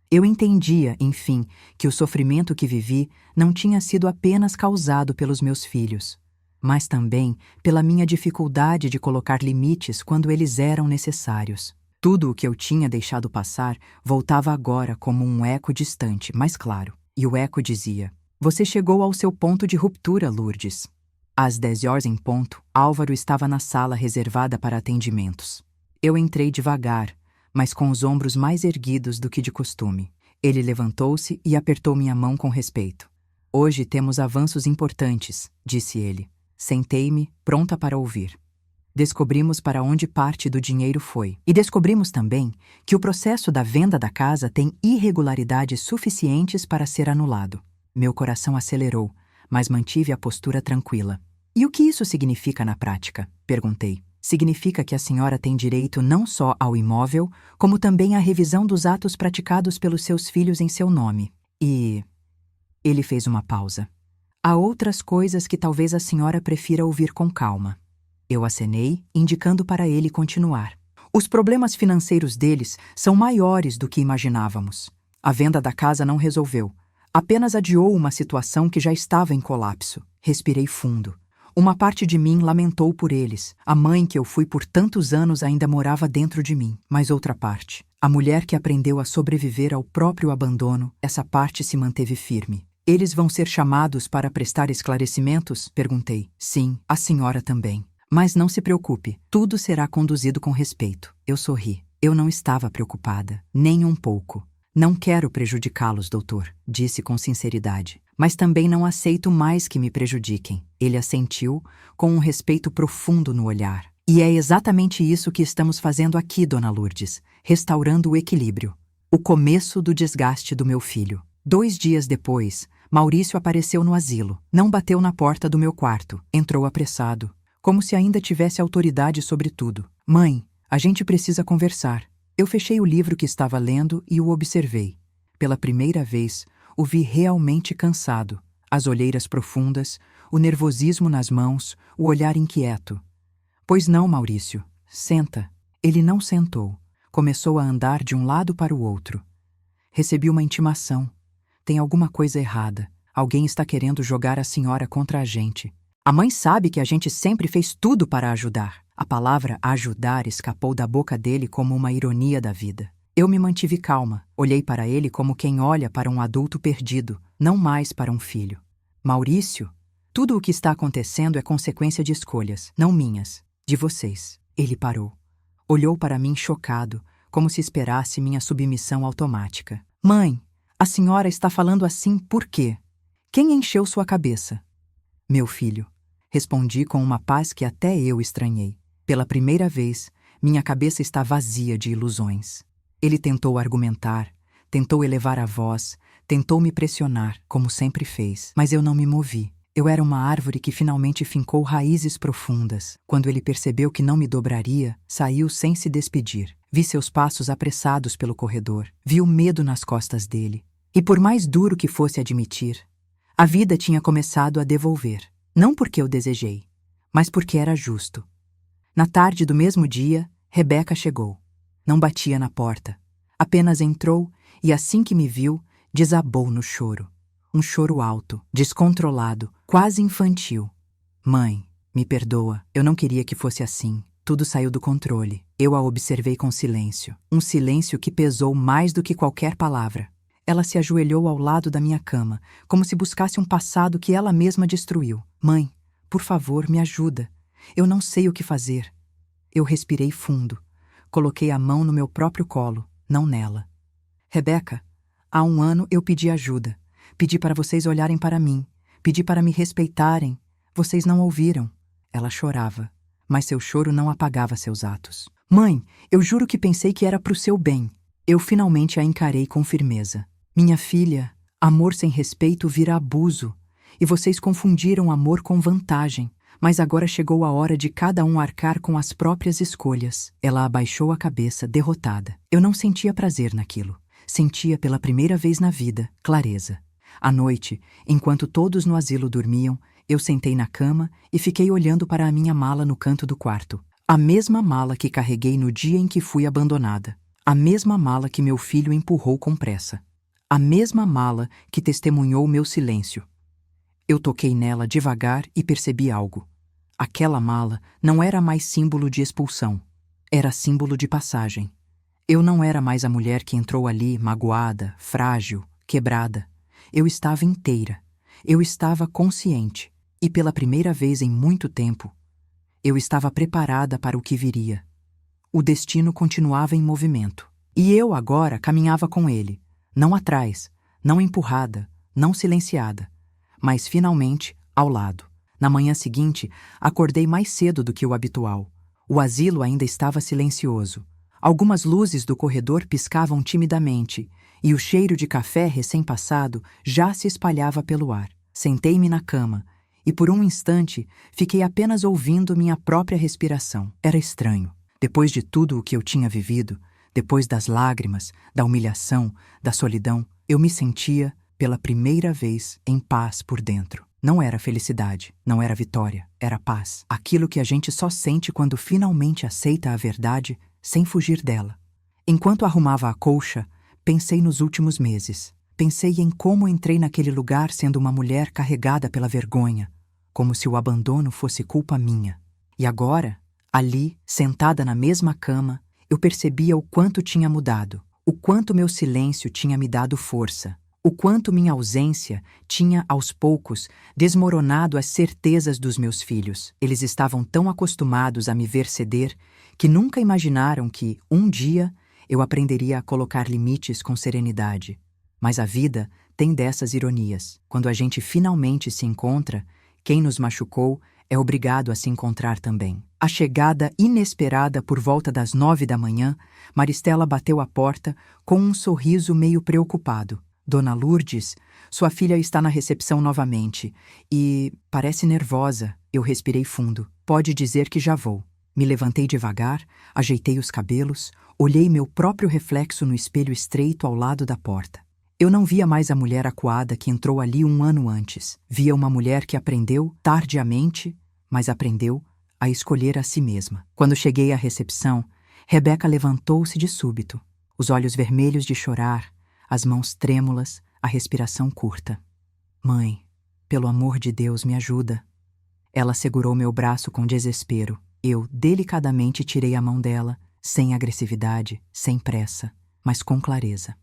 Eu entendia, enfim, que o sofrimento que vivi não tinha sido apenas causado pelos meus filhos, mas também pela minha dificuldade de colocar limites quando eles eram necessários. Tudo o que eu tinha deixado passar voltava agora como um eco distante, mas claro. E o eco dizia: Você chegou ao seu ponto de ruptura, Lourdes. Às 10 horas em ponto, Álvaro estava na sala reservada para atendimentos. Eu entrei devagar, mas com os ombros mais erguidos do que de costume. Ele levantou-se e apertou minha mão com respeito. Hoje temos avanços importantes, disse ele. Sentei-me, pronta para ouvir. Descobrimos para onde parte do dinheiro foi. E descobrimos também que o processo da venda da casa tem irregularidades suficientes para ser anulado. Meu coração acelerou, mas mantive a postura tranquila. E o que isso significa na prática? Perguntei. Significa que a senhora tem direito não só ao imóvel, como também à revisão dos atos praticados pelos seus filhos em seu nome. E... Ele fez uma pausa. Há outras coisas que talvez a senhora prefira ouvir com calma. Eu acenei, indicando para ele continuar. Os problemas financeiros deles são maiores do que imaginávamos. A venda da casa não resolveu. Apenas adiou uma situação que já estava em colapso. Respirei fundo. Uma parte de mim lamentou por eles. A mãe que eu fui por tantos anos ainda morava dentro de mim. Mas outra parte, a mulher que aprendeu a sobreviver ao próprio abandono, essa parte se manteve firme. Eles vão ser chamados para prestar esclarecimentos? Perguntei. Sim, a senhora também. Mas não se preocupe, tudo será conduzido com respeito. Eu sorri. Eu não estava preocupada, nem um pouco. Não quero prejudicá-los, doutor, disse com sinceridade. Mas também não aceito mais que me prejudiquem. Ele assentiu, com um respeito profundo no olhar. E é exatamente isso que estamos fazendo aqui, dona Lourdes, restaurando o equilíbrio. O começo do desgaste do meu filho. 2 dias depois, Maurício apareceu no asilo. Não bateu na porta do meu quarto. Entrou apressado, como se ainda tivesse autoridade sobre tudo. Mãe, a gente precisa conversar. Eu fechei o livro que estava lendo e o observei. Pela primeira vez, o vi realmente cansado. As olheiras profundas, o nervosismo nas mãos, o olhar inquieto. Pois não, Maurício. Senta. Ele não sentou. Começou a andar de um lado para o outro. Recebi uma intimação. Tem alguma coisa errada. Alguém está querendo jogar a senhora contra a gente. A mãe sabe que a gente sempre fez tudo para ajudar. A palavra ajudar escapou da boca dele como uma ironia da vida. Eu me mantive calma, olhei para ele como quem olha para um adulto perdido, não mais para um filho. Maurício, tudo o que está acontecendo é consequência de escolhas, não minhas, de vocês. Ele parou. Olhou para mim chocado, como se esperasse minha submissão automática. Mãe, a senhora está falando assim por quê? Quem encheu sua cabeça? Meu filho. Respondi com uma paz que até eu estranhei. Pela primeira vez, minha cabeça está vazia de ilusões. Ele tentou argumentar, tentou elevar a voz, tentou me pressionar, como sempre fez, mas eu não me movi. Eu era uma árvore que finalmente fincou raízes profundas. Quando ele percebeu que não me dobraria, saiu sem se despedir. Vi seus passos apressados pelo corredor. Vi o medo nas costas dele. E por mais duro que fosse admitir, a vida tinha começado a devolver. Não porque eu desejei, mas porque era justo. Na tarde do mesmo dia, Rebeca chegou. Não batia na porta. Apenas entrou e, assim que me viu, desabou no choro. Um choro alto, descontrolado, quase infantil. Mãe, me perdoa, eu não queria que fosse assim. Tudo saiu do controle. Eu a observei com silêncio. Um silêncio que pesou mais do que qualquer palavra. Ela se ajoelhou ao lado da minha cama, como se buscasse um passado que ela mesma destruiu. Mãe, por favor, me ajuda. Eu não sei o que fazer. Eu respirei fundo. Coloquei a mão no meu próprio colo, não nela. Rebeca, há 1 ano eu pedi ajuda. Pedi para vocês olharem para mim. Pedi para me respeitarem. Vocês não ouviram. Ela chorava, mas seu choro não apagava seus atos. Mãe, eu juro que pensei que era pro seu bem. Eu finalmente a encarei com firmeza. Minha filha, amor sem respeito vira abuso. E vocês confundiram amor com vantagem. Mas agora chegou a hora de cada um arcar com as próprias escolhas. Ela abaixou a cabeça, derrotada. Eu não sentia prazer naquilo. Sentia pela primeira vez na vida clareza. À noite, enquanto todos no asilo dormiam, eu sentei na cama e fiquei olhando para a minha mala no canto do quarto. A mesma mala que carreguei no dia em que fui abandonada. A mesma mala que meu filho empurrou com pressa. A mesma mala que testemunhou meu silêncio. Eu toquei nela devagar e percebi algo. Aquela mala não era mais símbolo de expulsão. Era símbolo de passagem. Eu não era mais a mulher que entrou ali magoada, frágil, quebrada. Eu estava inteira. Eu estava consciente. E pela primeira vez em muito tempo, eu estava preparada para o que viria. O destino continuava em movimento. E eu agora caminhava com ele. Não atrás, não empurrada, não silenciada, mas finalmente ao lado. Na manhã seguinte, acordei mais cedo do que o habitual. O asilo ainda estava silencioso. Algumas luzes do corredor piscavam timidamente, e o cheiro de café recém-passado já se espalhava pelo ar. Sentei-me na cama, e por um instante fiquei apenas ouvindo minha própria respiração. Era estranho. Depois de tudo o que eu tinha vivido, depois das lágrimas, da humilhação, da solidão, eu me sentia, pela primeira vez, em paz por dentro. Não era felicidade, não era vitória, era paz. Aquilo que a gente só sente quando finalmente aceita a verdade sem fugir dela. Enquanto arrumava a colcha, pensei nos últimos meses. Pensei em como entrei naquele lugar sendo uma mulher carregada pela vergonha, como se o abandono fosse culpa minha. E agora, ali, sentada na mesma cama, eu percebia o quanto tinha mudado, o quanto meu silêncio tinha me dado força, o quanto minha ausência tinha, aos poucos, desmoronado as certezas dos meus filhos. Eles estavam tão acostumados a me ver ceder que nunca imaginaram que, um dia, eu aprenderia a colocar limites com serenidade. Mas a vida tem dessas ironias. Quando a gente finalmente se encontra, quem nos machucou é obrigado a se encontrar também. A chegada inesperada por volta das 9 da manhã, Maristela bateu à porta com um sorriso meio preocupado. Dona Lourdes, sua filha está na recepção novamente e parece nervosa. Eu respirei fundo. Pode dizer que já vou. Me levantei devagar, ajeitei os cabelos, olhei meu próprio reflexo no espelho estreito ao lado da porta. Eu não via mais a mulher acuada que entrou ali 1 ano antes. Via uma mulher que aprendeu, tardiamente, mas aprendeu a escolher a si mesma. Quando cheguei à recepção, Rebeca levantou-se de súbito, os olhos vermelhos de chorar, as mãos trêmulas, a respiração curta. Mãe, pelo amor de Deus, me ajuda. Ela segurou meu braço com desespero. Eu, delicadamente, tirei a mão dela, sem agressividade, sem pressa, mas com clareza.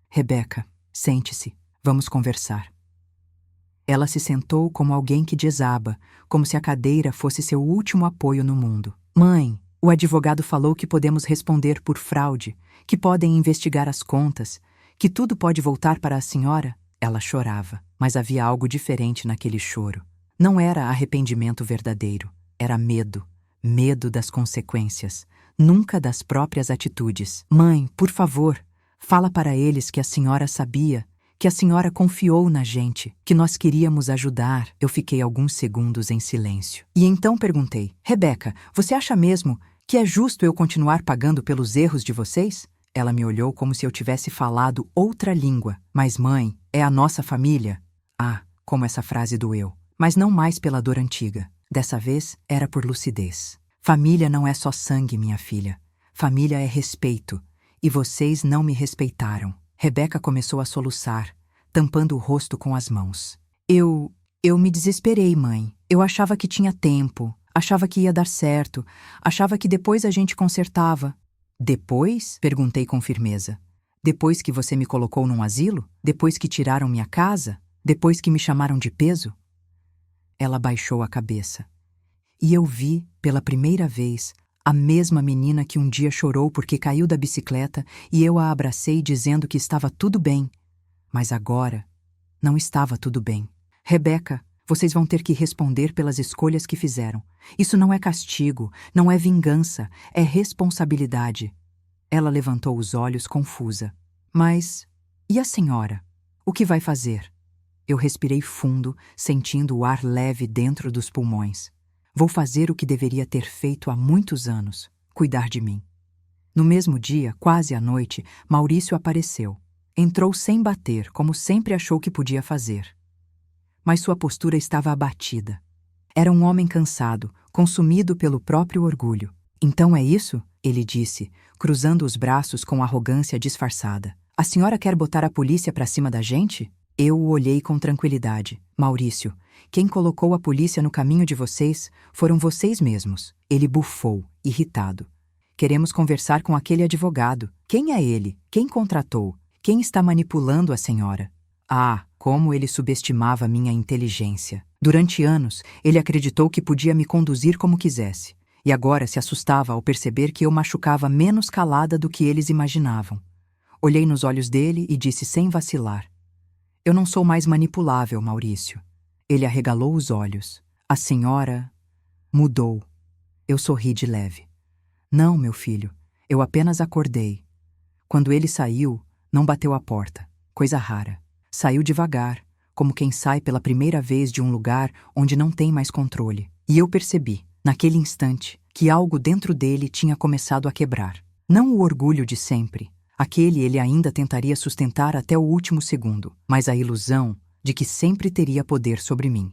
Rebeca, sente-se, vamos conversar. Ela se sentou como alguém que desaba, como se a cadeira fosse seu último apoio no mundo. Mãe, o advogado falou que podemos responder por fraude, que podem investigar as contas, que tudo pode voltar para a senhora. Ela chorava, mas havia algo diferente naquele choro. Não era arrependimento verdadeiro, era medo. Medo das consequências, nunca das próprias atitudes. Mãe, por favor, Fala para eles que a senhora sabia, que a senhora confiou na gente, que nós queríamos ajudar. Eu fiquei alguns segundos em silêncio. E então perguntei: Rebeca, você acha mesmo que é justo eu continuar pagando pelos erros de vocês? Ela me olhou como se eu tivesse falado outra língua. Mas mãe, é a nossa família. Ah, como essa frase doeu. Mas não mais pela dor antiga. Dessa vez era por lucidez. Família não é só sangue, minha filha. Família é respeito. E vocês não me respeitaram. Rebeca começou a soluçar, tampando o rosto com as mãos. Eu me desesperei, mãe. Eu achava que tinha tempo, achava que ia dar certo, achava que depois a gente consertava. Depois? Perguntei com firmeza. Depois que você me colocou num asilo? Depois que tiraram minha casa? Depois que me chamaram de peso? Ela baixou a cabeça. E eu vi, pela primeira vez, a mesma menina que um dia chorou porque caiu da bicicleta e eu a abracei dizendo que estava tudo bem. Mas agora, não estava tudo bem. Rebeca, vocês vão ter que responder pelas escolhas que fizeram. Isso não é castigo, não é vingança, é responsabilidade. Ela levantou os olhos confusa. Mas, e a senhora? O que vai fazer? Eu respirei fundo, sentindo o ar leve dentro dos pulmões. Vou fazer o que deveria ter feito há muitos anos, cuidar de mim. No mesmo dia, quase à noite, Maurício apareceu. Entrou sem bater, como sempre achou que podia fazer. Mas sua postura estava abatida. Era um homem cansado, consumido pelo próprio orgulho. Então é isso? Ele disse, cruzando os braços com arrogância disfarçada. A senhora quer botar a polícia pra cima da gente? Eu o olhei com tranquilidade. Maurício, quem colocou a polícia no caminho de vocês foram vocês mesmos. Ele bufou, irritado. Queremos conversar com aquele advogado. Quem é ele? Quem contratou? Quem está manipulando a senhora? Ah, como ele subestimava minha inteligência. Durante anos, ele acreditou que podia me conduzir como quisesse. E agora se assustava ao perceber que eu machucava menos calada do que eles imaginavam. Olhei nos olhos dele e disse sem vacilar: Eu não sou mais manipulável, Maurício. Ele arregalou os olhos. A senhora mudou. Eu sorri de leve. Não, meu filho, eu apenas acordei. Quando ele saiu, não bateu a porta. Coisa rara. Saiu devagar, como quem sai pela primeira vez de um lugar onde não tem mais controle. E eu percebi, naquele instante, que algo dentro dele tinha começado a quebrar. Não o orgulho de sempre. Aquele ele ainda tentaria sustentar até o último segundo, mas a ilusão de que sempre teria poder sobre mim.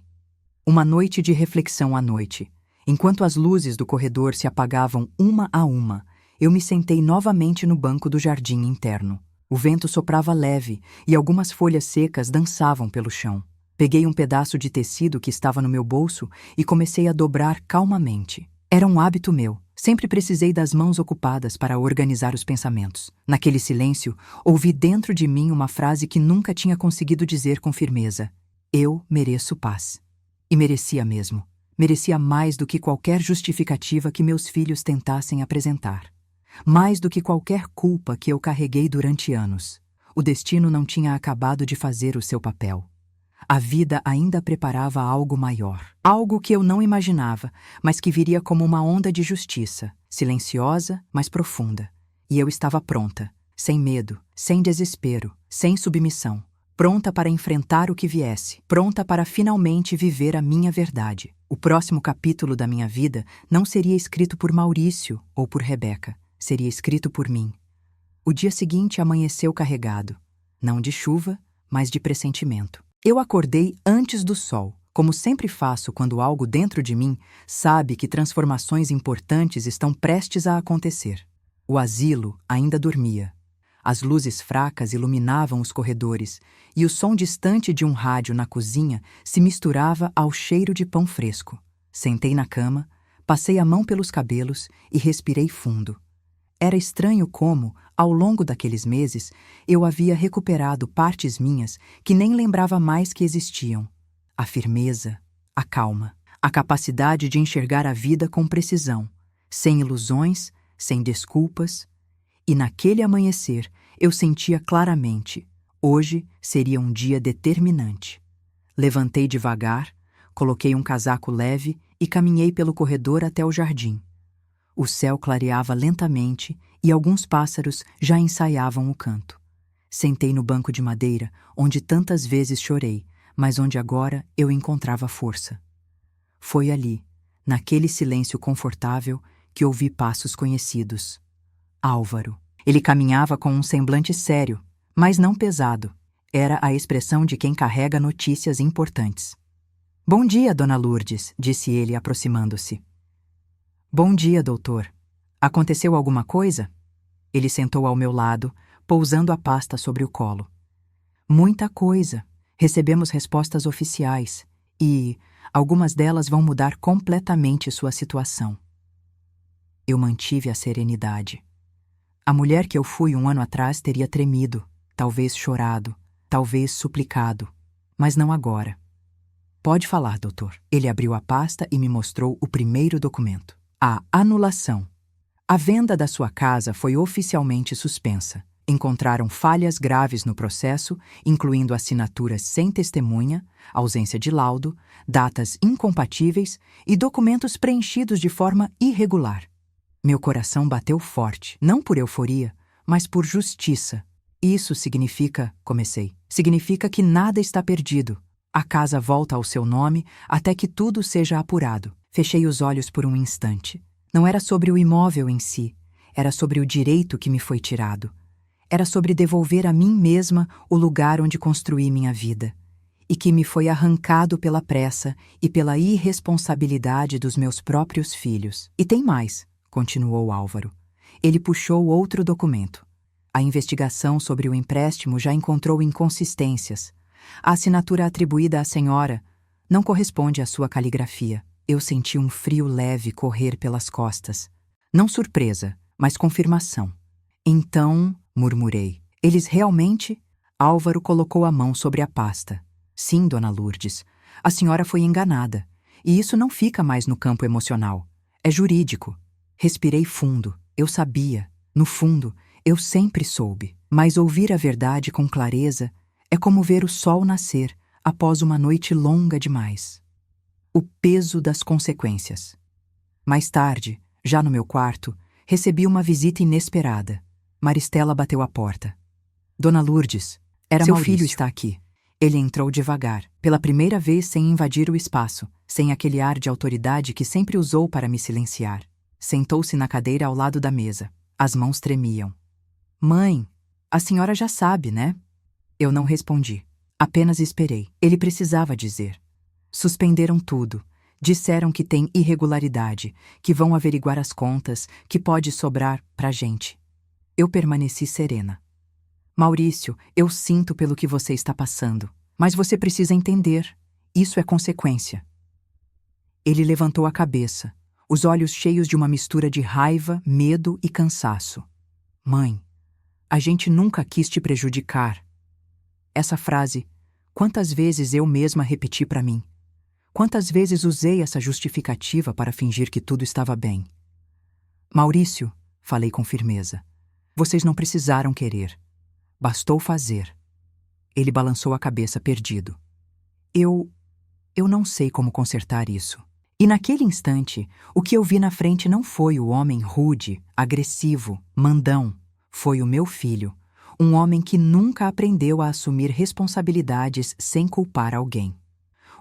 Uma noite de reflexão à noite. Enquanto as luzes do corredor se apagavam uma a uma, eu me sentei novamente no banco do jardim interno. O vento soprava leve e algumas folhas secas dançavam pelo chão. Peguei um pedaço de tecido que estava no meu bolso e comecei a dobrar calmamente. Era um hábito meu. Sempre precisei das mãos ocupadas para organizar os pensamentos. Naquele silêncio, ouvi dentro de mim uma frase que nunca tinha conseguido dizer com firmeza. Eu mereço paz. E merecia mesmo. Merecia mais do que qualquer justificativa que meus filhos tentassem apresentar. Mais do que qualquer culpa que eu carreguei durante anos. O destino não tinha acabado de fazer o seu papel. A vida ainda preparava algo maior. Algo que eu não imaginava, mas que viria como uma onda de justiça, silenciosa, mas profunda. E eu estava pronta, sem medo, sem desespero, sem submissão. Pronta para enfrentar o que viesse, pronta para finalmente viver a minha verdade. O próximo capítulo da minha vida não seria escrito por Maurício ou por Rebeca, seria escrito por mim. O dia seguinte amanheceu carregado, não de chuva, mas de pressentimento. Eu acordei antes do sol, como sempre faço quando algo dentro de mim sabe que transformações importantes estão prestes a acontecer. O asilo ainda dormia. As luzes fracas iluminavam os corredores e o som distante de um rádio na cozinha se misturava ao cheiro de pão fresco. Sentei na cama, passei a mão pelos cabelos e respirei fundo. Era estranho como, ao longo daqueles meses, eu havia recuperado partes minhas que nem lembrava mais que existiam. A firmeza, a calma, a capacidade de enxergar a vida com precisão, sem ilusões, sem desculpas. E naquele amanhecer, eu sentia claramente, hoje seria um dia determinante. Levantei devagar, coloquei um casaco leve e caminhei pelo corredor até o jardim. O céu clareava lentamente e alguns pássaros já ensaiavam o canto. Sentei no banco de madeira, onde tantas vezes chorei, mas onde agora eu encontrava força. Foi ali, naquele silêncio confortável, que ouvi passos conhecidos. Álvaro. Ele caminhava com um semblante sério, mas não pesado. Era a expressão de quem carrega notícias importantes. Bom dia, Dona Lourdes, disse ele, aproximando-se. Bom dia, doutor. Aconteceu alguma coisa? Ele sentou ao meu lado, pousando a pasta sobre o colo. Muita coisa. Recebemos respostas oficiais e algumas delas vão mudar completamente sua situação. Eu mantive a serenidade. A mulher que eu fui um ano atrás teria tremido, talvez chorado, talvez suplicado, mas não agora. Pode falar, doutor. Ele abriu a pasta e me mostrou o primeiro documento. A anulação. A venda da sua casa foi oficialmente suspensa. Encontraram falhas graves no processo, incluindo assinaturas sem testemunha, ausência de laudo, datas incompatíveis e documentos preenchidos de forma irregular. Meu coração bateu forte, não por euforia, mas por justiça. Isso significa, comecei, significa que nada está perdido. A casa volta ao seu nome até que tudo seja apurado. Fechei os olhos por um instante. Não era sobre o imóvel em si, era sobre o direito que me foi tirado. Era sobre devolver a mim mesma o lugar onde construí minha vida, e que me foi arrancado pela pressa e pela irresponsabilidade dos meus próprios filhos. E tem mais, continuou Álvaro. Ele puxou outro documento. A investigação sobre o empréstimo já encontrou inconsistências. A assinatura atribuída à senhora não corresponde à sua caligrafia. Eu senti um frio leve correr pelas costas. Não surpresa, mas confirmação. Então, murmurei, eles realmente... Álvaro colocou a mão sobre a pasta. Sim, Dona Lourdes, a senhora foi enganada. E isso não fica mais no campo emocional. É jurídico. Respirei fundo. Eu sabia. No fundo, eu sempre soube. Mas ouvir a verdade com clareza é como ver o sol nascer após uma noite longa demais. O peso das consequências. Mais tarde, já no meu quarto, recebi uma visita inesperada. Maristela bateu à porta. Dona Lourdes, seu filho está aqui. Ele entrou devagar, pela primeira vez sem invadir o espaço, sem aquele ar de autoridade que sempre usou para me silenciar. Sentou-se na cadeira ao lado da mesa. As mãos tremiam. Mãe, a senhora já sabe, né? Eu não respondi. Apenas esperei. Ele precisava dizer. Suspenderam tudo. Disseram que tem irregularidade, que vão averiguar as contas, que pode sobrar pra gente. Eu permaneci serena. Maurício, eu sinto pelo que você está passando, mas você precisa entender. Isso é consequência. Ele levantou a cabeça, os olhos cheios de uma mistura de raiva, medo e cansaço. Mãe, a gente nunca quis te prejudicar. Essa frase, quantas vezes eu mesma repeti para mim? Quantas vezes usei essa justificativa para fingir que tudo estava bem? Maurício, falei com firmeza, vocês não precisaram querer. Bastou fazer. Ele balançou a cabeça perdido. Eu não sei como consertar isso. E naquele instante, o que eu vi na frente não foi o homem rude, agressivo, mandão. Foi o meu filho, um homem que nunca aprendeu a assumir responsabilidades sem culpar alguém.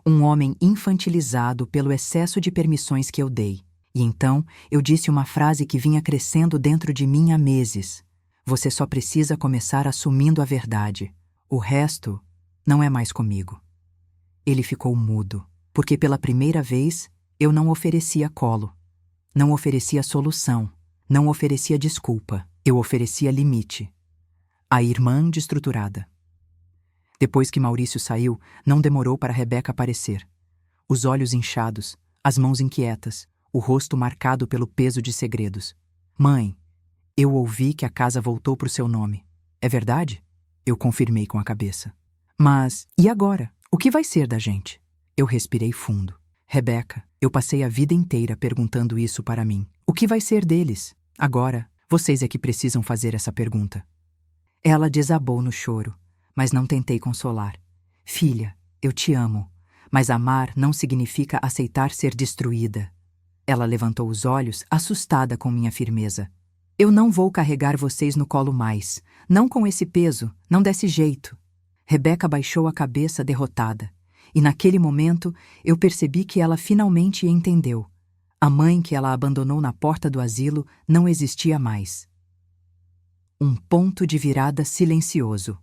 Um homem infantilizado pelo excesso de permissões que eu dei. E então eu disse uma frase que vinha crescendo dentro de mim há meses. Você só precisa começar assumindo a verdade. O resto não é mais comigo. Ele ficou mudo, porque pela primeira vez eu não oferecia colo. Não oferecia solução. Não oferecia desculpa. Eu oferecia limite. A irmã destruturada. Depois que Maurício saiu, não demorou para Rebeca aparecer. Os olhos inchados, as mãos inquietas, o rosto marcado pelo peso de segredos. Mãe, eu ouvi que a casa voltou para o seu nome. É verdade? Eu confirmei com a cabeça. Mas, e agora? O que vai ser da gente? Eu respirei fundo. Rebeca, eu passei a vida inteira perguntando isso para mim. O que vai ser deles? Agora, vocês é que precisam fazer essa pergunta. Ela desabou no choro, mas não tentei consolar. Filha, eu te amo, mas amar não significa aceitar ser destruída. Ela levantou os olhos, assustada com minha firmeza. Eu não vou carregar vocês no colo mais. Não com esse peso, não desse jeito. Rebeca baixou a cabeça derrotada. E naquele momento, eu percebi que ela finalmente entendeu. A mãe que ela abandonou na porta do asilo não existia mais. Um ponto de virada silencioso.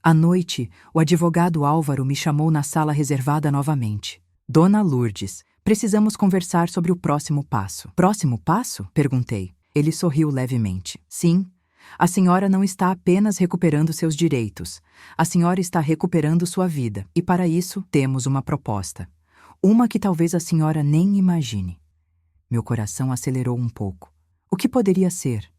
À noite, o advogado Álvaro me chamou na sala reservada novamente. Dona Lourdes, precisamos conversar sobre o próximo passo. Próximo passo? Perguntei. Ele sorriu levemente. Sim, a senhora não está apenas recuperando seus direitos. A senhora está recuperando sua vida. E para isso, temos uma proposta. Uma que talvez a senhora nem imagine. Meu coração acelerou um pouco. O que poderia ser?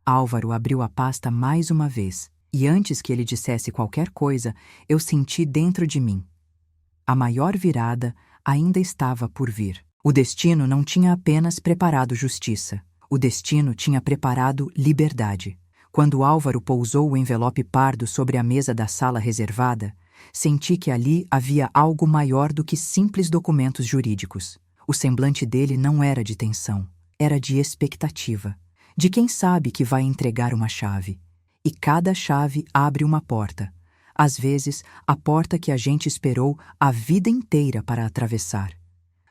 Álvaro abriu a pasta mais uma vez, e antes que ele dissesse qualquer coisa, eu senti dentro de mim. A maior virada ainda estava por vir. O destino não tinha apenas preparado justiça. O destino tinha preparado liberdade. Quando Álvaro pousou o envelope pardo sobre a mesa da sala reservada, senti que ali havia algo maior do que simples documentos jurídicos. O semblante dele não era de tensão, era de expectativa. De quem sabe que vai entregar uma chave. E cada chave abre uma porta. Às vezes, a porta que a gente esperou a vida inteira para atravessar.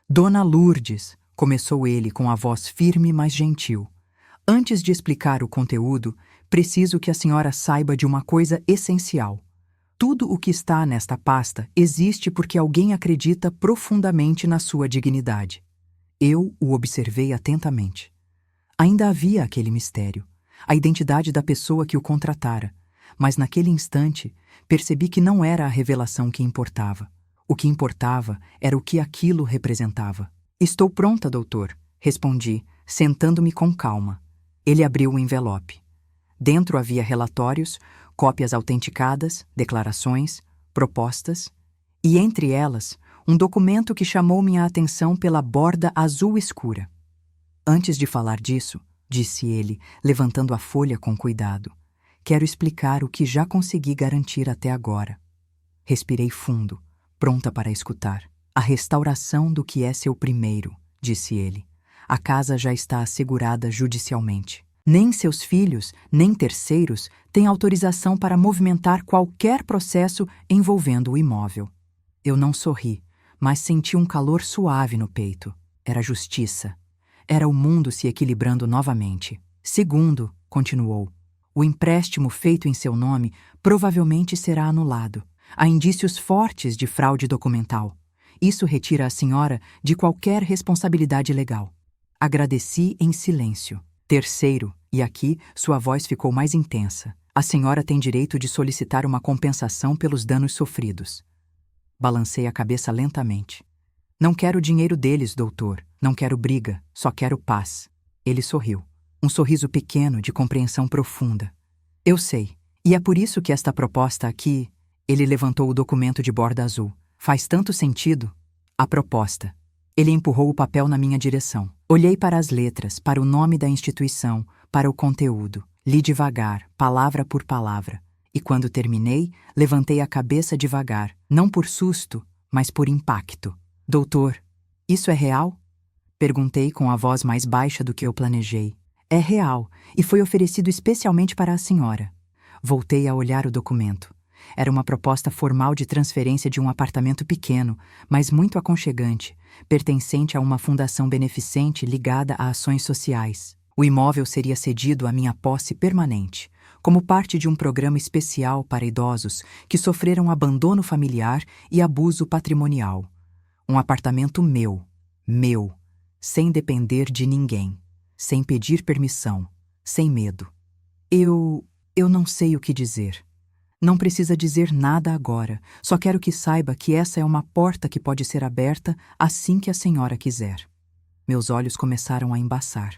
Dona Lourdes, começou ele com a voz firme mas gentil. Antes de explicar o conteúdo, preciso que a senhora saiba de uma coisa essencial. Tudo o que está nesta pasta existe porque alguém acredita profundamente na sua dignidade. Eu o observei atentamente. Ainda havia aquele mistério, a identidade da pessoa que o contratara, mas naquele instante percebi que não era a revelação que importava. O que importava era o que aquilo representava. Estou pronta, doutor, respondi, sentando-me com calma. Ele abriu o envelope. Dentro havia relatórios, cópias autenticadas, declarações, propostas, e entre elas, um documento que chamou minha atenção pela borda azul escura. Antes de falar disso, disse ele, levantando a folha com cuidado, quero explicar o que já consegui garantir até agora. Respirei fundo, pronta para escutar. A restauração do que é seu primeiro, disse ele. A casa já está assegurada judicialmente. Nem seus filhos, nem terceiros têm autorização para movimentar qualquer processo envolvendo o imóvel. Eu não sorri, mas senti um calor suave no peito. Era justiça. Era o mundo se equilibrando novamente. Segundo, continuou, o empréstimo feito em seu nome provavelmente será anulado. Há indícios fortes de fraude documental. Isso retira a senhora de qualquer responsabilidade legal. Agradeci em silêncio. Terceiro, e aqui sua voz ficou mais intensa. A senhora tem direito de solicitar uma compensação pelos danos sofridos. Balancei a cabeça lentamente. Não quero dinheiro deles, doutor. Não quero briga, só quero paz. Ele sorriu. Um sorriso pequeno de compreensão profunda. Eu sei, e é por isso que esta proposta aqui... Ele levantou o documento de borda azul. Faz tanto sentido. A proposta. Ele empurrou o papel na minha direção. Olhei para as letras, para o nome da instituição, para o conteúdo. Li devagar, palavra por palavra. E quando terminei, levantei a cabeça devagar, não por susto, mas por impacto. Doutor, isso é real? Perguntei com a voz mais baixa do que eu planejei. É real, e foi oferecido especialmente para a senhora. Voltei a olhar o documento. Era uma proposta formal de transferência de um apartamento pequeno, mas muito aconchegante, pertencente a uma fundação beneficente ligada a ações sociais. O imóvel seria cedido à minha posse permanente, como parte de um programa especial para idosos que sofreram abandono familiar e abuso patrimonial. Um apartamento meu, sem depender de ninguém, sem pedir permissão, sem medo. Eu não sei o que dizer. Não precisa dizer nada agora, só quero que saiba que essa é uma porta que pode ser aberta assim que a senhora quiser. Meus olhos começaram a embaçar.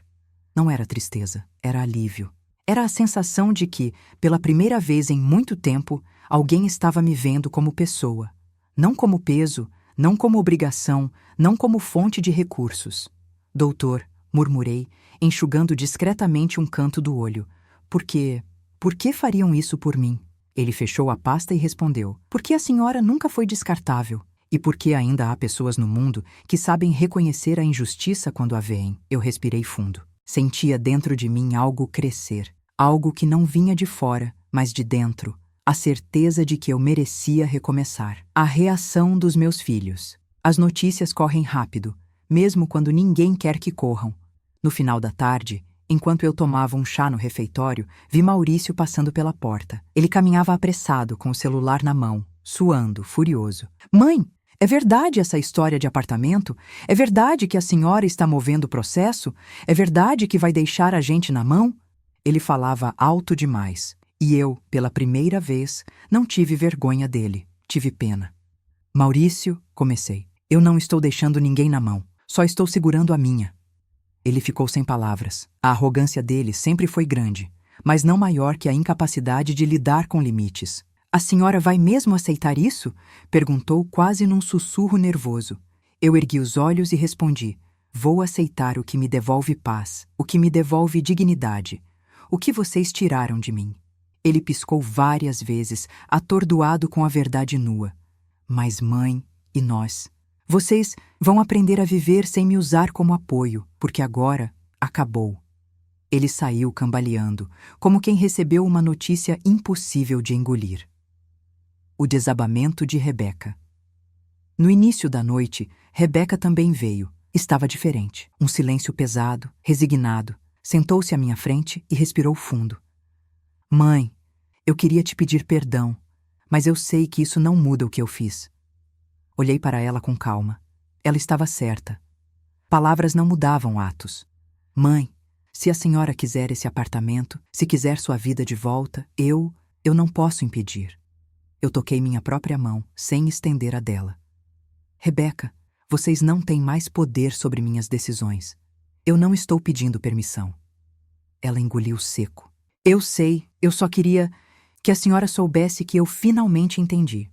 Não era tristeza, era alívio. Era a sensação de que, pela primeira vez em muito tempo, alguém estava me vendo como pessoa. Não como peso, não como obrigação, não como fonte de recursos. Doutor, murmurei, enxugando discretamente um canto do olho. Por que fariam isso por mim? Ele fechou a pasta e respondeu, porque a senhora nunca foi descartável, e porque ainda há pessoas no mundo que sabem reconhecer a injustiça quando a veem. Eu respirei fundo. Sentia dentro de mim algo crescer, algo que não vinha de fora, mas de dentro, a certeza de que eu merecia recomeçar. A reação dos meus filhos. As notícias correm rápido, mesmo quando ninguém quer que corram. No final da tarde, enquanto eu tomava um chá no refeitório, vi Maurício passando pela porta. Ele caminhava apressado, com o celular na mão, suando, furioso. Mãe, é verdade essa história de apartamento? É verdade que a senhora está movendo o processo? É verdade que vai deixar a gente na mão? Ele falava alto demais. E eu, pela primeira vez, não tive vergonha dele. Tive pena. Maurício, comecei. Eu não estou deixando ninguém na mão. Só estou segurando a minha. Ele ficou sem palavras. A arrogância dele sempre foi grande, mas não maior que a incapacidade de lidar com limites. A senhora vai mesmo aceitar isso? Perguntou quase num sussurro nervoso. Eu ergui os olhos e respondi. Vou aceitar o que me devolve paz, o que me devolve dignidade. O que vocês tiraram de mim? Ele piscou várias vezes, atordoado com a verdade nua. Mas mãe e nós... Vocês vão aprender a viver sem me usar como apoio, porque agora acabou. Ele saiu cambaleando, como quem recebeu uma notícia impossível de engolir. O desabamento de Rebeca. No início da noite, Rebeca também veio. Estava diferente. Um silêncio pesado, resignado. Sentou-se à minha frente e respirou fundo. Mãe, eu queria te pedir perdão, mas eu sei que isso não muda o que eu fiz. Olhei para ela com calma. Ela estava certa. Palavras não mudavam atos. Mãe, se a senhora quiser esse apartamento, se quiser sua vida de volta, eu não posso impedir. Eu toquei minha própria mão, sem estender a dela. Rebeca, vocês não têm mais poder sobre minhas decisões. Eu não estou pedindo permissão. Ela engoliu seco. Eu sei, eu só queria que a senhora soubesse que eu finalmente entendi.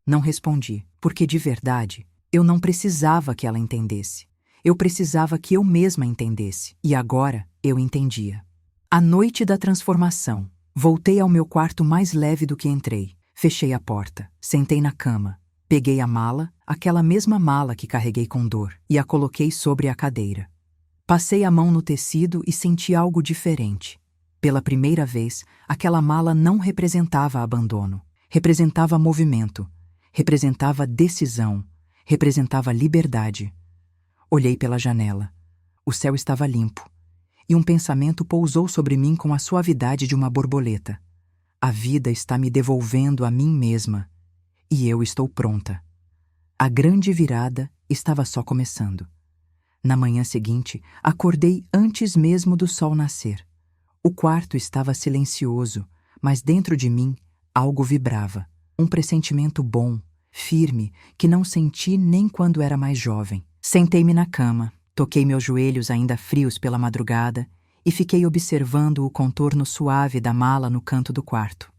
Não respondi, porque de verdade, eu não precisava que ela entendesse. Eu precisava que eu mesma entendesse, e agora eu entendia. A noite da transformação. Voltei ao meu quarto mais leve do que entrei. Fechei a porta, sentei na cama, peguei a mala, aquela mesma mala que carreguei com dor, e a coloquei sobre a cadeira. Passei a mão no tecido e senti algo diferente. Pela primeira vez, aquela mala não representava abandono, representava movimento. Representava decisão, representava liberdade. Olhei pela janela. O céu estava limpo, e um pensamento pousou sobre mim com a suavidade de uma borboleta. A vida está me devolvendo a mim mesma, e eu estou pronta. A grande virada estava só começando. Na manhã seguinte, acordei antes mesmo do sol nascer. O quarto estava silencioso, mas dentro de mim algo vibrava. Um pressentimento bom, firme, que não senti nem quando era mais jovem. Sentei-me na cama, toquei meus joelhos ainda frios pela madrugada e fiquei observando o contorno suave da mala no canto do quarto.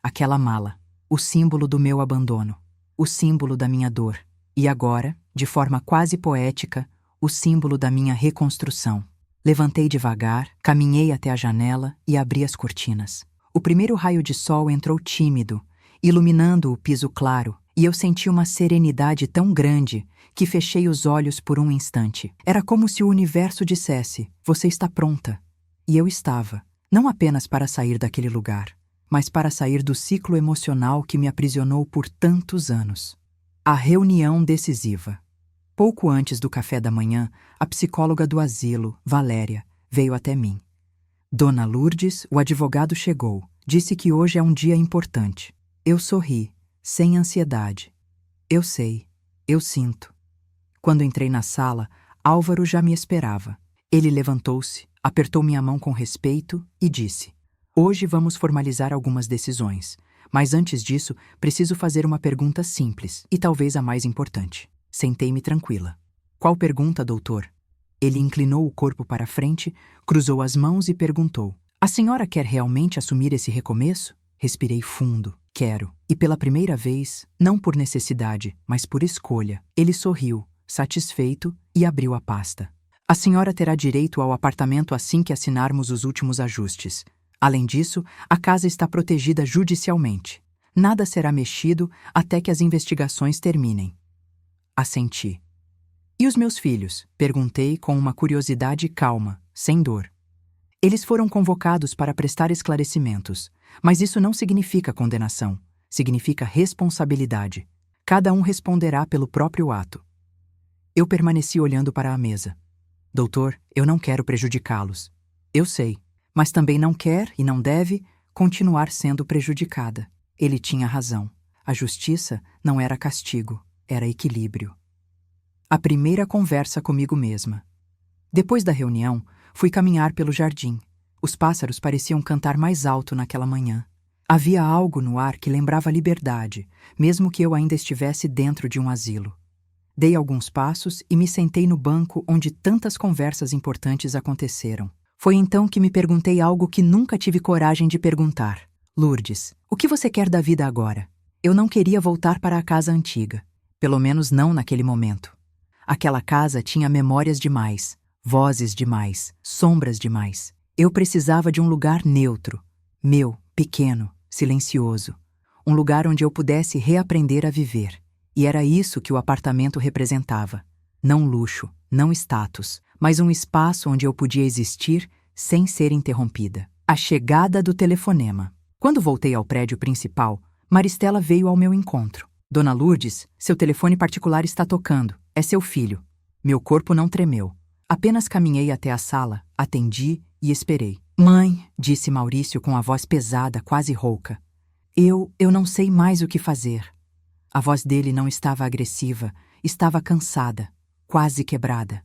Aquela mala, o símbolo do meu abandono, o símbolo da minha dor, e agora, de forma quase poética, o símbolo da minha reconstrução. Levantei devagar, caminhei até a janela e abri as cortinas. O primeiro raio de sol entrou tímido, iluminando o piso claro, e eu senti uma serenidade tão grande que fechei os olhos por um instante. Era como se o universo dissesse, você está pronta. E eu estava, não apenas para sair daquele lugar, mas para sair do ciclo emocional que me aprisionou por tantos anos. A reunião decisiva. Pouco antes do café da manhã, a psicóloga do asilo, Valéria, veio até mim. Dona Lourdes, o advogado chegou. Disse que hoje é um dia importante. Eu sorri, sem ansiedade. Eu sei, eu sinto. Quando entrei na sala, Álvaro já me esperava. Ele levantou-se, apertou minha mão com respeito e disse: hoje vamos formalizar algumas decisões, mas antes disso, preciso fazer uma pergunta simples e talvez a mais importante. Sentei-me tranquila. Qual pergunta, doutor? Ele inclinou o corpo para a frente, cruzou as mãos e perguntou: a senhora quer realmente assumir esse recomeço? Respirei fundo. Quero. E pela primeira vez, não por necessidade, mas por escolha. Ele sorriu, satisfeito, e abriu a pasta. A senhora terá direito ao apartamento assim que assinarmos os últimos ajustes. Além disso, a casa está protegida judicialmente. Nada será mexido até que as investigações terminem. Assenti. E os meus filhos? Perguntei com uma curiosidade calma, sem dor. Eles foram convocados para prestar esclarecimentos, mas isso não significa condenação, significa responsabilidade. Cada um responderá pelo próprio ato. Eu permaneci olhando para a mesa. Doutor, eu não quero prejudicá-los. Eu sei, mas também não quer e não deve continuar sendo prejudicada. Ele tinha razão. A justiça não era castigo, era equilíbrio. A primeira conversa comigo mesma. Depois da reunião, fui caminhar pelo jardim. Os pássaros pareciam cantar mais alto naquela manhã. Havia algo no ar que lembrava liberdade, mesmo que eu ainda estivesse dentro de um asilo. Dei alguns passos e me sentei no banco onde tantas conversas importantes aconteceram. Foi então que me perguntei algo que nunca tive coragem de perguntar. Lourdes, o que você quer da vida agora? Eu não queria voltar para a casa antiga. Pelo menos não naquele momento. Aquela casa tinha memórias demais, vozes demais, sombras demais. Eu precisava de um lugar neutro, meu, pequeno, silencioso. Um lugar onde eu pudesse reaprender a viver. E era isso que o apartamento representava. Não luxo, não status, mas um espaço onde eu podia existir sem ser interrompida. A chegada do telefonema. Quando voltei ao prédio principal, Maristela veio ao meu encontro. Dona Lourdes, seu telefone particular está tocando. É seu filho. Meu corpo não tremeu. Apenas caminhei até a sala, atendi e esperei. Mãe, disse Maurício com a voz pesada, quase rouca. Eu não sei mais o que fazer. A voz dele não estava agressiva, estava cansada, quase quebrada.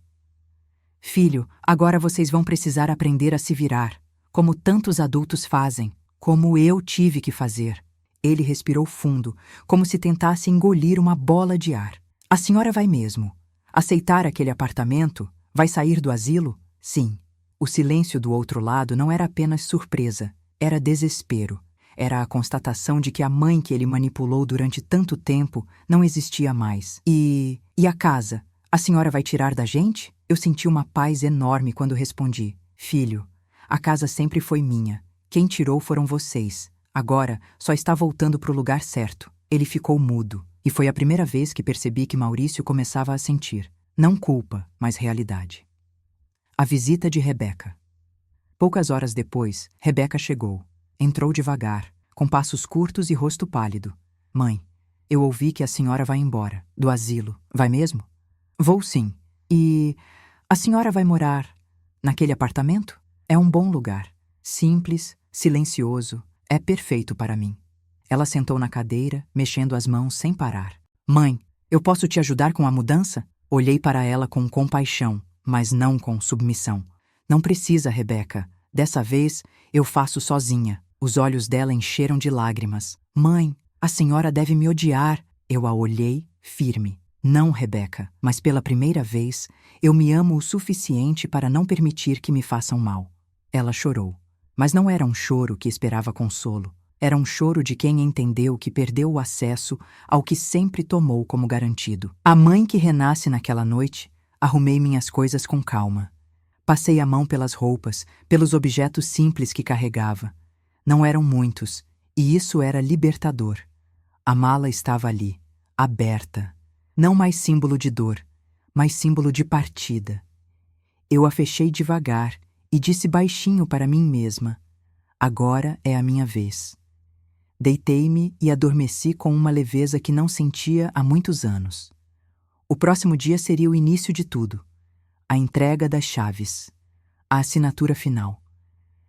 Filho, agora vocês vão precisar aprender a se virar, como tantos adultos fazem, como eu tive que fazer. Ele respirou fundo, como se tentasse engolir uma bola de ar. A senhora vai mesmo aceitar aquele apartamento? Vai sair do asilo? Sim. O silêncio do outro lado não era apenas surpresa, era desespero. Era a constatação de que a mãe que ele manipulou durante tanto tempo não existia mais. E a casa? A senhora vai tirar da gente? Eu senti uma paz enorme quando respondi. Filho, a casa sempre foi minha. Quem tirou foram vocês. Agora só está voltando para o lugar certo. Ele ficou mudo. E foi a primeira vez que percebi que Maurício começava a sentir. Não culpa, mas realidade. A visita de Rebeca. Poucas horas depois, Rebeca chegou. Entrou devagar, com passos curtos e rosto pálido. Mãe, eu ouvi que a senhora vai embora, do asilo. Vai mesmo? Vou sim. E a senhora vai morar naquele apartamento? É um bom lugar. Simples, silencioso. É perfeito para mim. Ela sentou na cadeira, mexendo as mãos sem parar. Mãe, eu posso te ajudar com a mudança? Olhei para ela com compaixão, mas não com submissão. Não precisa, Rebeca. Dessa vez, eu faço sozinha. Os olhos dela encheram de lágrimas. Mãe, a senhora deve me odiar. Eu a olhei, firme. Não, Rebeca, mas pela primeira vez, eu me amo o suficiente para não permitir que me façam mal. Ela chorou. Mas não era um choro que esperava consolo. Era um choro de quem entendeu que perdeu o acesso ao que sempre tomou como garantido. A mãe que renasce naquela noite, arrumei minhas coisas com calma. Passei a mão pelas roupas, pelos objetos simples que carregava. Não eram muitos, e isso era libertador. A mala estava ali, aberta. Não mais símbolo de dor, mas símbolo de partida. Eu a fechei devagar e disse baixinho para mim mesma: agora é a minha vez. Deitei-me e adormeci com uma leveza que não sentia há muitos anos. O próximo dia seria o início de tudo. A entrega das chaves. A assinatura final.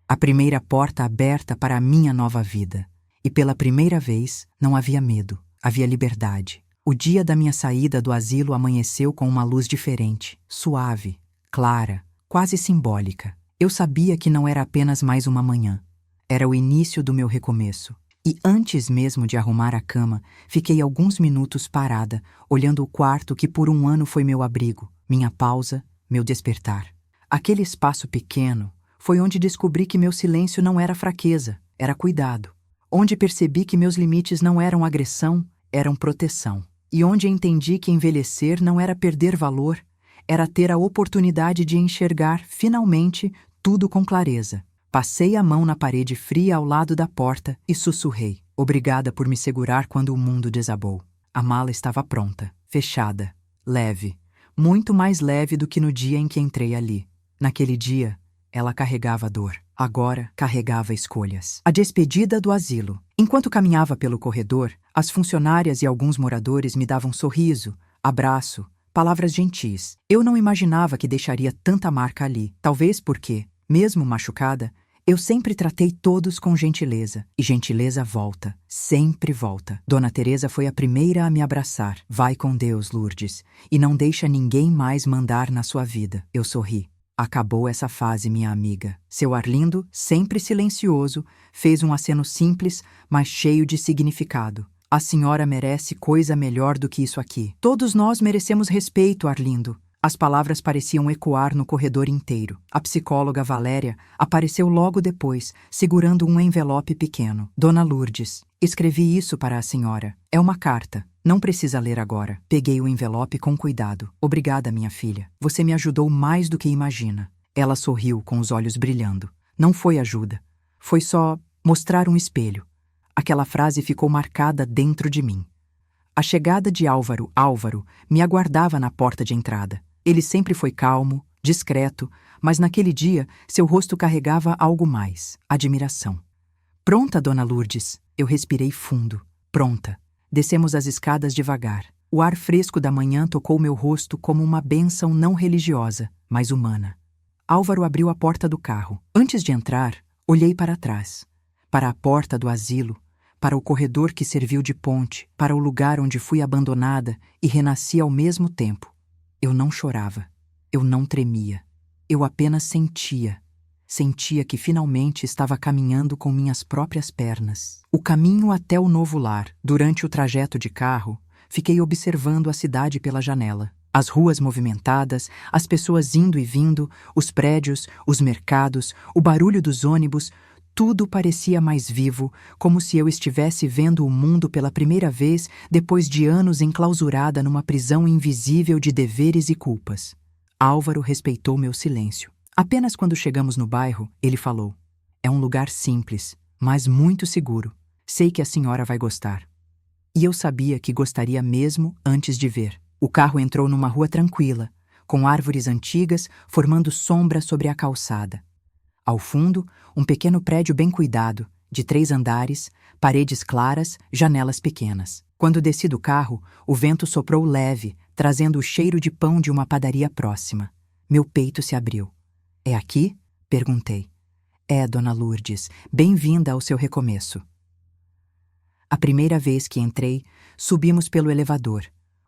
A primeira porta aberta para a minha nova vida. E pela primeira vez, não havia medo, havia liberdade. O dia da minha saída do asilo amanheceu com uma luz diferente, suave, clara, quase simbólica. Eu sabia que não era apenas mais uma manhã. Era o início do meu recomeço. E antes mesmo de arrumar a cama, fiquei alguns minutos parada, olhando o quarto que por um ano foi meu abrigo, minha pausa, meu despertar. Aquele espaço pequeno foi onde descobri que meu silêncio não era fraqueza, era cuidado. Onde percebi que meus limites não eram agressão, eram proteção. E onde entendi que envelhecer não era perder valor, era ter a oportunidade de enxergar, finalmente, tudo com clareza. Passei a mão na parede fria ao lado da porta e sussurrei, obrigada por me segurar quando o mundo desabou. A mala estava pronta, fechada, leve, muito mais leve do que no dia em que entrei ali. Naquele dia, Ela carregava dor. Agora carregava escolhas. A despedida do asilo. Enquanto caminhava pelo corredor, as funcionárias e alguns moradores me davam sorriso, abraço, palavras gentis. Eu não imaginava que deixaria tanta marca ali. Talvez porque, mesmo machucada, eu sempre tratei todos com gentileza. E gentileza volta. Sempre volta. Dona Teresa foi a primeira a me abraçar. Vai com Deus, Lourdes, e não deixa ninguém mais mandar na sua vida. Eu sorri. Acabou essa fase, minha amiga. Seu Arlindo, sempre silencioso, fez um aceno simples, mas cheio de significado. A senhora merece coisa melhor do que isso aqui. Todos nós merecemos respeito, Arlindo. As palavras pareciam ecoar no corredor inteiro. A psicóloga Valéria apareceu logo depois, segurando um envelope pequeno. Dona Lourdes, escrevi isso para a senhora. É uma carta. Não precisa ler agora. Peguei o envelope com cuidado. Obrigada, minha filha. Você me ajudou mais do que imagina. Ela sorriu com os olhos brilhando. Não foi ajuda. Foi só mostrar um espelho. Aquela frase ficou marcada dentro de mim. A chegada de Álvaro, me aguardava na porta de entrada. Ele sempre foi calmo, discreto, mas naquele dia seu rosto carregava algo mais, admiração. Pronta, Dona Lourdes. Eu respirei fundo. Pronta. Descemos as escadas devagar. O ar fresco da manhã tocou meu rosto como uma bênção não religiosa, mas humana. Álvaro abriu a porta do carro. Antes de entrar, olhei para trás. Para a porta do asilo, para o corredor que serviu de ponte, para o lugar onde fui abandonada e renasci ao mesmo tempo. Eu não chorava. Eu não tremia. Eu apenas sentia. Sentia que finalmente estava caminhando com minhas próprias pernas. O caminho até o novo lar. Durante o trajeto de carro, fiquei observando a cidade pela janela. As ruas movimentadas, as pessoas indo e vindo, os prédios, os mercados, o barulho dos ônibus, tudo parecia mais vivo, como se eu estivesse vendo o mundo pela primeira vez depois de anos enclausurada numa prisão invisível de deveres e culpas. Álvaro respeitou meu silêncio. Apenas quando chegamos no bairro, ele falou: é um lugar simples, mas muito seguro. Sei que a senhora vai gostar. E eu sabia que gostaria mesmo antes de ver. O carro entrou numa rua tranquila, com árvores antigas formando sombra sobre a calçada. Ao fundo, um pequeno prédio bem cuidado, de 3 andares, paredes claras, janelas pequenas. Quando desci do carro, o vento soprou leve, trazendo o cheiro de pão de uma padaria próxima. Meu peito se abriu. É aqui? Perguntei. É, Dona Lourdes, bem-vinda ao seu recomeço. A primeira vez que entrei, subimos pelo elevador.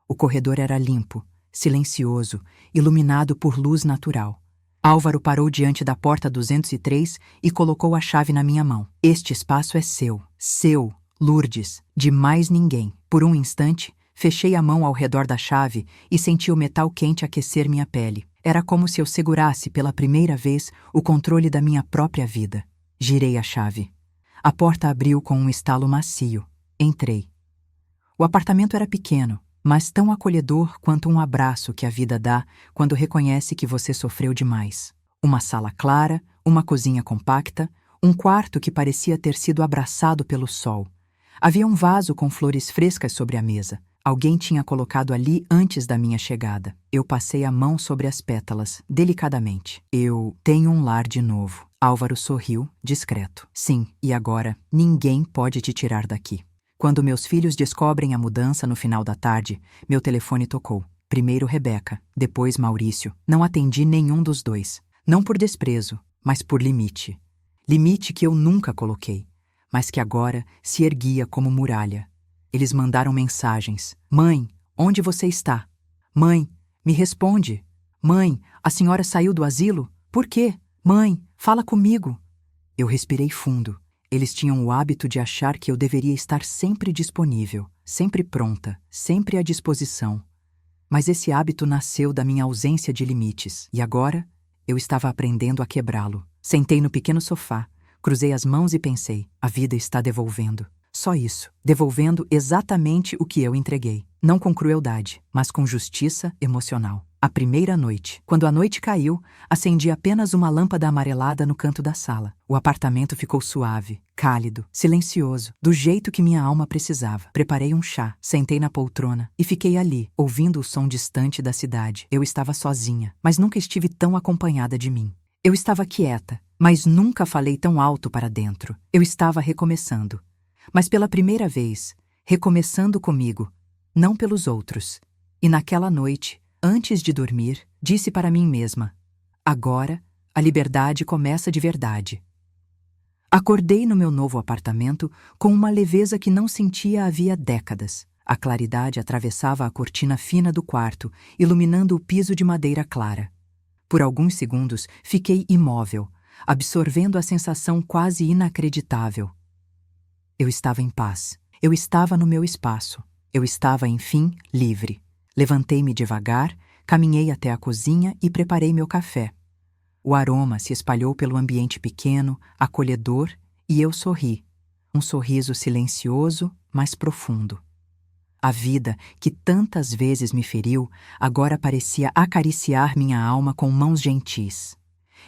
O corredor era limpo, silencioso, iluminado por luz natural. Álvaro parou diante da porta 203 e colocou a chave na minha mão. Este espaço é seu, Lourdes, de mais ninguém. Por um instante, fechei a mão ao redor da chave e senti o metal quente aquecer minha pele. Era como se eu segurasse pela primeira vez o controle da minha própria vida. Girei a chave. A porta abriu com um estalo macio. Entrei. O apartamento era pequeno, mas tão acolhedor quanto um abraço que a vida dá quando reconhece que você sofreu demais. Uma sala clara, uma cozinha compacta, um quarto que parecia ter sido abraçado pelo sol. Havia um vaso com flores frescas sobre a mesa. Alguém tinha colocado ali antes da minha chegada. Eu passei a mão sobre as pétalas, delicadamente. Eu tenho um lar de novo. Álvaro sorriu, discreto. Sim, e agora ninguém pode te tirar daqui. Quando meus filhos descobrem a mudança no final da tarde, meu telefone tocou. Primeiro Rebeca, depois Maurício. Não atendi nenhum dos dois. Não por desprezo, mas por limite. Limite que eu nunca coloquei, mas que agora se erguia como muralha. Eles mandaram mensagens. Mãe, onde você está? Mãe, me responde. Mãe, a senhora saiu do asilo? Por quê? Mãe, fala comigo. Eu respirei fundo. Eles tinham o hábito de achar que eu deveria estar sempre disponível, sempre pronta, sempre à disposição. Mas esse hábito nasceu da minha ausência de limites, e agora eu estava aprendendo a quebrá-lo. Sentei no pequeno sofá, cruzei as mãos e pensei: a vida está devolvendo. Só isso, devolvendo exatamente o que eu entreguei. Não com crueldade, mas com justiça emocional. A primeira noite. Quando a noite caiu, acendi apenas uma lâmpada amarelada no canto da sala. O apartamento ficou suave, cálido, silencioso, do jeito que minha alma precisava. Preparei um chá, sentei na poltrona e fiquei ali, ouvindo o som distante da cidade. Eu estava sozinha, mas nunca estive tão acompanhada de mim. Eu estava quieta, mas nunca falei tão alto para dentro. Eu estava recomeçando. Mas pela primeira vez, recomeçando comigo, não pelos outros. E naquela noite, antes de dormir, disse para mim mesma: agora, a liberdade começa de verdade. Acordei no meu novo apartamento com uma leveza que não sentia havia décadas. A claridade atravessava a cortina fina do quarto, iluminando o piso de madeira clara. Por alguns segundos, fiquei imóvel, absorvendo a sensação quase inacreditável. Eu estava em paz. Eu estava no meu espaço. Eu estava, enfim, livre. Levantei-me devagar, caminhei até a cozinha e preparei meu café. O aroma se espalhou pelo ambiente pequeno, acolhedor, e eu sorri. Um sorriso silencioso, mas profundo. A vida, que tantas vezes me feriu, agora parecia acariciar minha alma com mãos gentis.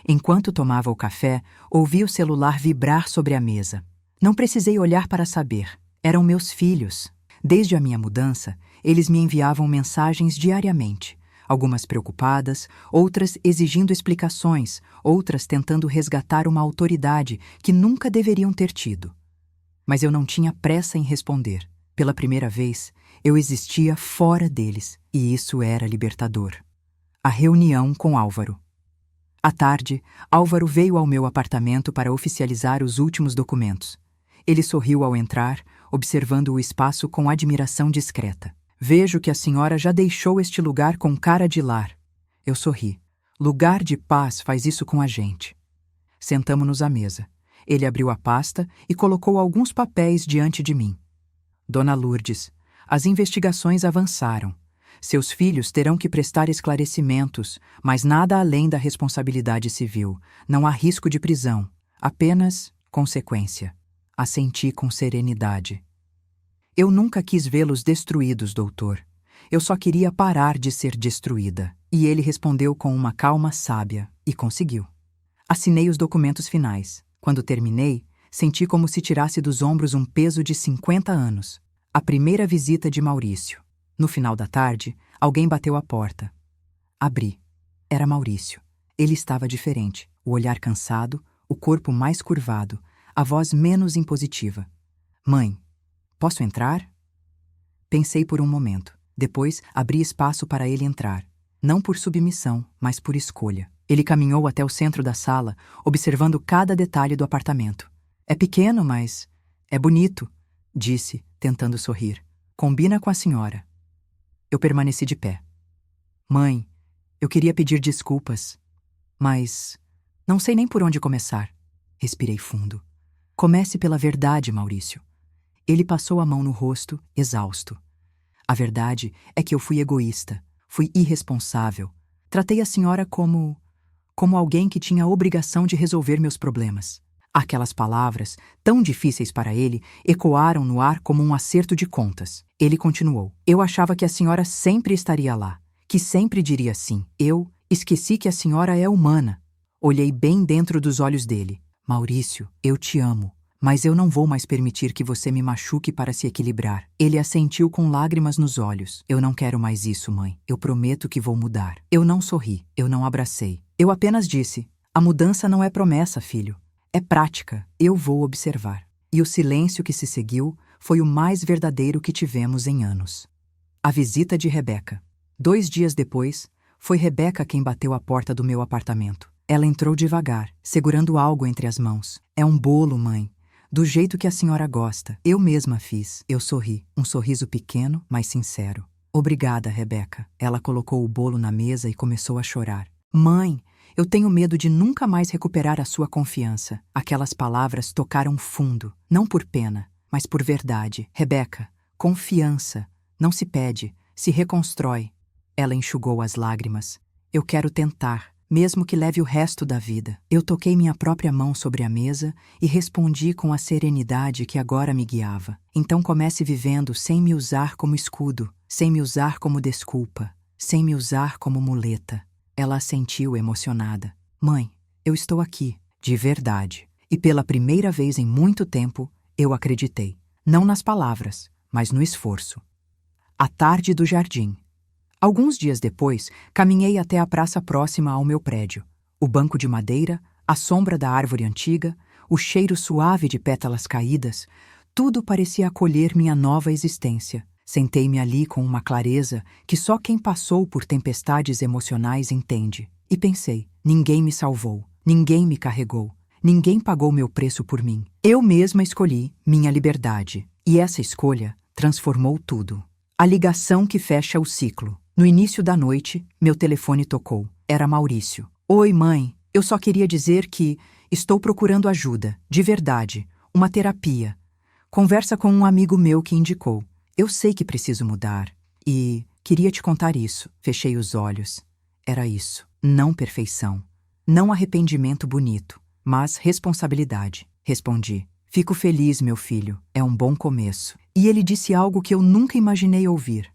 Enquanto tomava o café, ouvi o celular vibrar sobre a mesa. Não precisei olhar para saber. Eram meus filhos. Desde a minha mudança, eles me enviavam mensagens diariamente. Algumas preocupadas, outras exigindo explicações, outras tentando resgatar uma autoridade que nunca deveriam ter tido. Mas eu não tinha pressa em responder. Pela primeira vez, eu existia fora deles, e isso era libertador. A reunião com Álvaro. À tarde, Álvaro veio ao meu apartamento para oficializar os últimos documentos. Ele sorriu ao entrar, observando o espaço com admiração discreta. Vejo que a senhora já deixou este lugar com cara de lar. Eu sorri. Lugar de paz faz isso com a gente. Sentamo-nos à mesa. Ele abriu a pasta e colocou alguns papéis diante de mim. Dona Lourdes, as investigações avançaram. Seus filhos terão que prestar esclarecimentos, mas nada além da responsabilidade civil. Não há risco de prisão, apenas consequência. Assenti com serenidade. Eu nunca quis vê-los destruídos, doutor. Eu só queria parar de ser destruída. E ele respondeu com uma calma sábia, e conseguiu. Assinei os documentos finais. Quando terminei, senti como se tirasse dos ombros um peso de 50 anos. A primeira visita de Maurício. No final da tarde, alguém bateu à porta. Abri. Era Maurício. Ele estava diferente. O olhar cansado, o corpo mais curvado, a voz menos impositiva. Mãe, posso entrar? Pensei por um momento. Depois, abri espaço para ele entrar. Não por submissão, mas por escolha. Ele caminhou até o centro da sala, observando cada detalhe do apartamento. É pequeno, mas é bonito, disse, tentando sorrir. Combina com a senhora. Eu permaneci de pé. Mãe, eu queria pedir desculpas, mas não sei nem por onde começar. Respirei fundo. Comece pela verdade, Maurício. Ele passou a mão no rosto, exausto. A verdade é que eu fui egoísta, fui irresponsável. Tratei a senhora como alguém que tinha a obrigação de resolver meus problemas. Aquelas palavras, tão difíceis para ele, ecoaram no ar como um acerto de contas. Ele continuou. Eu achava que a senhora sempre estaria lá, que sempre diria sim. Eu esqueci que a senhora é humana. Olhei bem dentro dos olhos dele. Maurício, eu te amo, mas eu não vou mais permitir que você me machuque para se equilibrar. Ele assentiu com lágrimas nos olhos. Eu não quero mais isso, mãe. Eu prometo que vou mudar. Eu não sorri, eu não abracei. Eu apenas disse, a mudança não é promessa, filho. É prática, eu vou observar. E o silêncio que se seguiu foi o mais verdadeiro que tivemos em anos. A visita de Rebeca. 2 dias depois, foi Rebeca quem bateu à porta do meu apartamento. Ela entrou devagar, segurando algo entre as mãos. É um bolo, mãe. Do jeito que a senhora gosta. Eu mesma fiz. Eu sorri. Um sorriso pequeno, mas sincero. Obrigada, Rebeca. Ela colocou o bolo na mesa e começou a chorar. Mãe, eu tenho medo de nunca mais recuperar a sua confiança. Aquelas palavras tocaram fundo, não por pena, mas por verdade. Rebeca, confiança. Não se pede, se reconstrói. Ela enxugou as lágrimas. Eu quero tentar, mesmo que leve o resto da vida. Eu toquei minha própria mão sobre a mesa e respondi com a serenidade que agora me guiava. Então comece vivendo sem me usar como escudo, sem me usar como desculpa, sem me usar como muleta. Ela assentiu emocionada. Mãe, eu estou aqui, de verdade. E pela primeira vez em muito tempo, eu acreditei. Não nas palavras, mas no esforço. A tarde do jardim. Alguns dias depois, caminhei até a praça próxima ao meu prédio. O banco de madeira, a sombra da árvore antiga, o cheiro suave de pétalas caídas, tudo parecia acolher minha nova existência. Sentei-me ali com uma clareza que só quem passou por tempestades emocionais entende. E pensei, ninguém me salvou, ninguém me carregou, ninguém pagou meu preço por mim. Eu mesma escolhi minha liberdade. E essa escolha transformou tudo. A ligação que fecha o ciclo. No início da noite, meu telefone tocou. Era Maurício. Oi, mãe. Eu só queria dizer que estou procurando ajuda, de verdade, uma terapia. Conversa com um amigo meu que indicou. Eu sei que preciso mudar. E queria te contar isso. Fechei os olhos. Era isso. Não perfeição. Não arrependimento bonito, mas responsabilidade. Respondi. Fico feliz, meu filho. É um bom começo. E ele disse algo que eu nunca imaginei ouvir.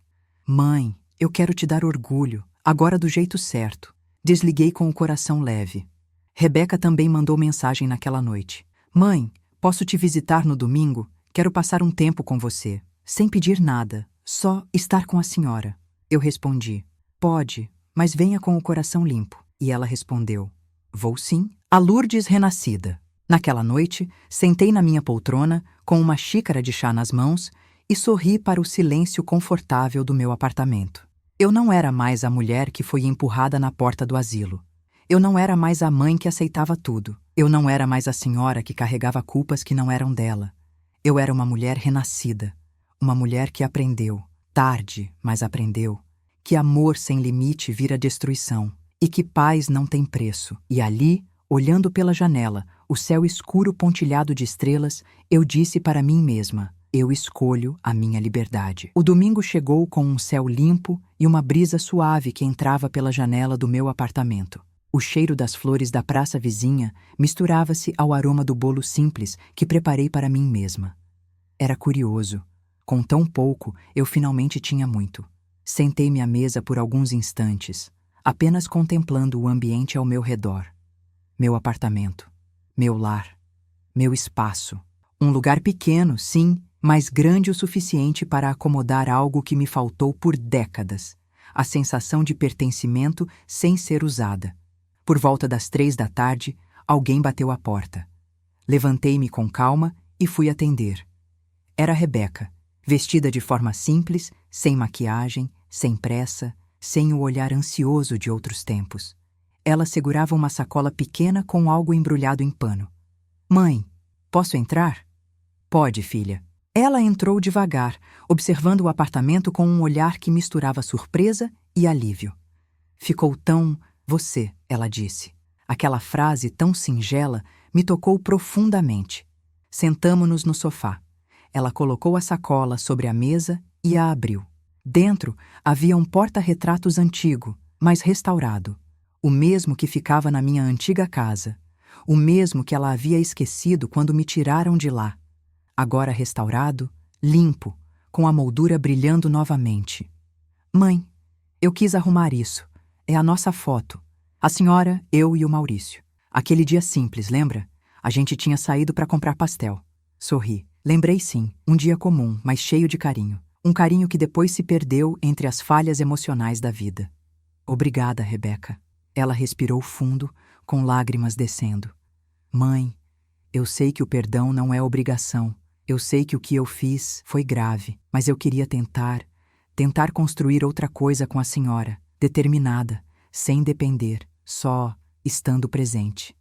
Mãe, eu quero te dar orgulho, agora do jeito certo. Desliguei com o coração leve. Rebeca também mandou mensagem naquela noite. Mãe, posso te visitar no domingo? Quero passar um tempo com você. Sem pedir nada, só estar com a senhora. Eu respondi. Pode, mas venha com o coração limpo. E ela respondeu. Vou sim. A Lourdes renascida. Naquela noite, sentei na minha poltrona, com uma xícara de chá nas mãos, e sorri para o silêncio confortável do meu apartamento. Eu não era mais a mulher que foi empurrada na porta do asilo. Eu não era mais a mãe que aceitava tudo. Eu não era mais a senhora que carregava culpas que não eram dela. Eu era uma mulher renascida. Uma mulher que aprendeu, tarde, mas aprendeu, que amor sem limite vira destruição e que paz não tem preço. E ali, olhando pela janela, o céu escuro pontilhado de estrelas, eu disse para mim mesma, eu escolho a minha liberdade. O domingo chegou com um céu limpo e uma brisa suave que entrava pela janela do meu apartamento. O cheiro das flores da praça vizinha misturava-se ao aroma do bolo simples que preparei para mim mesma. Era curioso. Com tão pouco, eu finalmente tinha muito. Sentei-me à mesa por alguns instantes, apenas contemplando o ambiente ao meu redor. Meu apartamento, meu lar, meu espaço. Um lugar pequeno, sim, mas grande o suficiente para acomodar algo que me faltou por décadas. A sensação de pertencimento sem ser usada. Por volta das 3 da tarde, alguém bateu à porta. Levantei-me com calma e fui atender. Era Rebeca. Vestida de forma simples, sem maquiagem, sem pressa, sem o olhar ansioso de outros tempos. Ela segurava uma sacola pequena com algo embrulhado em pano. Mãe, posso entrar? Pode, filha. Ela entrou devagar, observando o apartamento com um olhar que misturava surpresa e alívio. Ficou tão você, ela disse. Aquela frase tão singela me tocou profundamente. Sentamo-nos no sofá. Ela colocou a sacola sobre a mesa e a abriu. Dentro havia um porta-retratos antigo, mas restaurado. O mesmo que ficava na minha antiga casa. O mesmo que ela havia esquecido quando me tiraram de lá. Agora restaurado, limpo, com a moldura brilhando novamente. Mãe, eu quis arrumar isso. É a nossa foto. A senhora, eu e o Maurício. Aquele dia simples, lembra? A gente tinha saído para comprar pastel. Sorri. Lembrei sim, um dia comum, mas cheio de carinho. Um carinho que depois se perdeu entre as falhas emocionais da vida. Obrigada, Rebeca. Ela respirou fundo, com lágrimas descendo. Mãe, eu sei que o perdão não é obrigação. Eu sei que o que eu fiz foi grave, mas eu queria tentar construir outra coisa com a senhora, determinada, sem depender, só estando presente.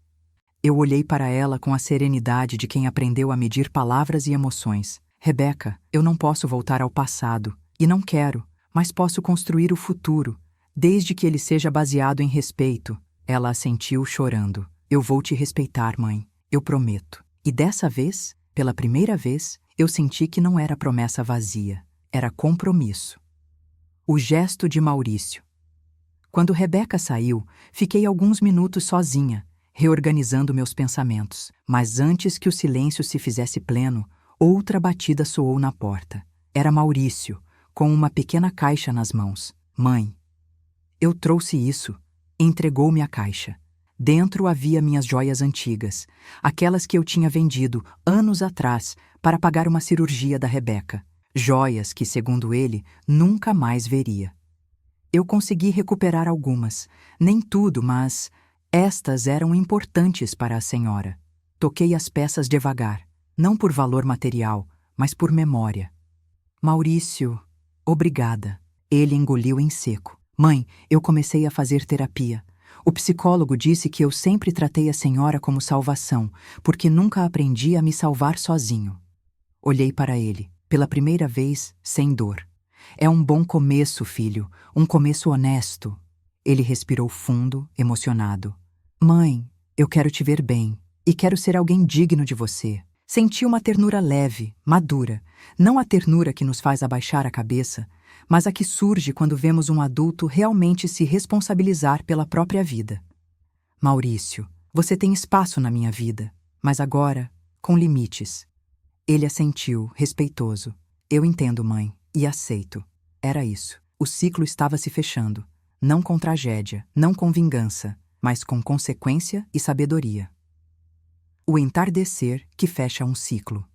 Eu olhei para ela com a serenidade de quem aprendeu a medir palavras e emoções. Rebeca, eu não posso voltar ao passado, e não quero, mas posso construir o futuro, desde que ele seja baseado em respeito. Ela assentiu chorando. Eu vou te respeitar, mãe, eu prometo. E dessa vez, pela primeira vez, eu senti que não era promessa vazia, era compromisso. O gesto de Maurício. Quando Rebeca saiu, fiquei alguns minutos sozinha, reorganizando meus pensamentos. Mas antes que o silêncio se fizesse pleno, outra batida soou na porta. Era Maurício, com uma pequena caixa nas mãos. Mãe, eu trouxe isso. Entregou-me a caixa. Dentro havia minhas joias antigas, aquelas que eu tinha vendido anos atrás para pagar uma cirurgia da Rebeca. Joias que, segundo ele, nunca mais veria. Eu consegui recuperar algumas. Nem tudo, mas Estas eram importantes para a senhora. Toquei as peças devagar, não por valor material, mas por memória. Maurício, obrigada. Ele engoliu em seco. Mãe, eu comecei a fazer terapia. O psicólogo disse que eu sempre tratei a senhora como salvação, porque nunca aprendi a me salvar sozinho. Olhei para ele, pela primeira vez, sem dor. É um bom começo, filho, um começo honesto. Ele respirou fundo, emocionado. Mãe, eu quero te ver bem, e quero ser alguém digno de você. Senti uma ternura leve, madura, não a ternura que nos faz abaixar a cabeça, mas a que surge quando vemos um adulto realmente se responsabilizar pela própria vida. Maurício, você tem espaço na minha vida, mas agora, com limites. Ele assentiu, respeitoso. Eu entendo, mãe, e aceito. Era isso. O ciclo estava se fechando. Não com tragédia, não com vingança, mas com consequência e sabedoria. O entardecer que fecha um ciclo.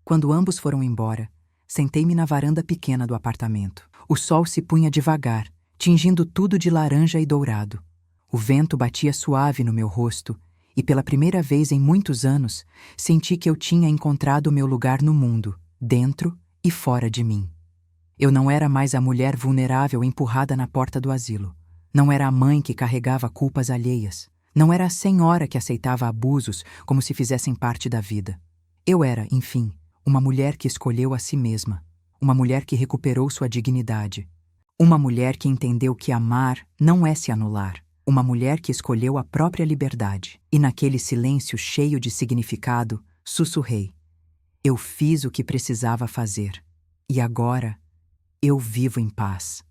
Quando ambos foram embora, sentei-me na varanda pequena do apartamento. O sol se punha devagar, tingindo tudo de laranja e dourado. O vento batia suave no meu rosto e, pela primeira vez em muitos anos, senti que eu tinha encontrado meu lugar no mundo, dentro e fora de mim. Eu não era mais a mulher vulnerável empurrada na porta do asilo. Não era a mãe que carregava culpas alheias. Não era a senhora que aceitava abusos como se fizessem parte da vida. Eu era, enfim, uma mulher que escolheu a si mesma. Uma mulher que recuperou sua dignidade. Uma mulher que entendeu que amar não é se anular. Uma mulher que escolheu a própria liberdade. E naquele silêncio cheio de significado, sussurrei. Eu fiz o que precisava fazer. E agora, eu vivo em paz.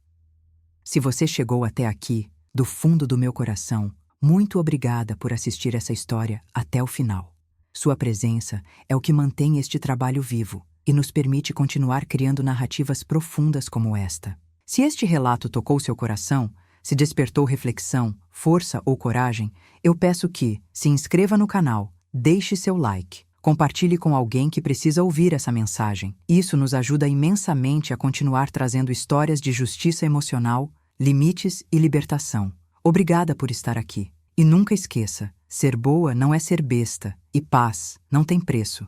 Se você chegou até aqui, do fundo do meu coração, muito obrigada por assistir essa história até o final. Sua presença é o que mantém este trabalho vivo e nos permite continuar criando narrativas profundas como esta. Se este relato tocou seu coração, se despertou reflexão, força ou coragem, eu peço que se inscreva no canal, deixe seu like, compartilhe com alguém que precisa ouvir essa mensagem. Isso nos ajuda imensamente a continuar trazendo histórias de justiça emocional, limites e libertação. Obrigada por estar aqui. E nunca esqueça, ser boa não é ser besta, e paz não tem preço.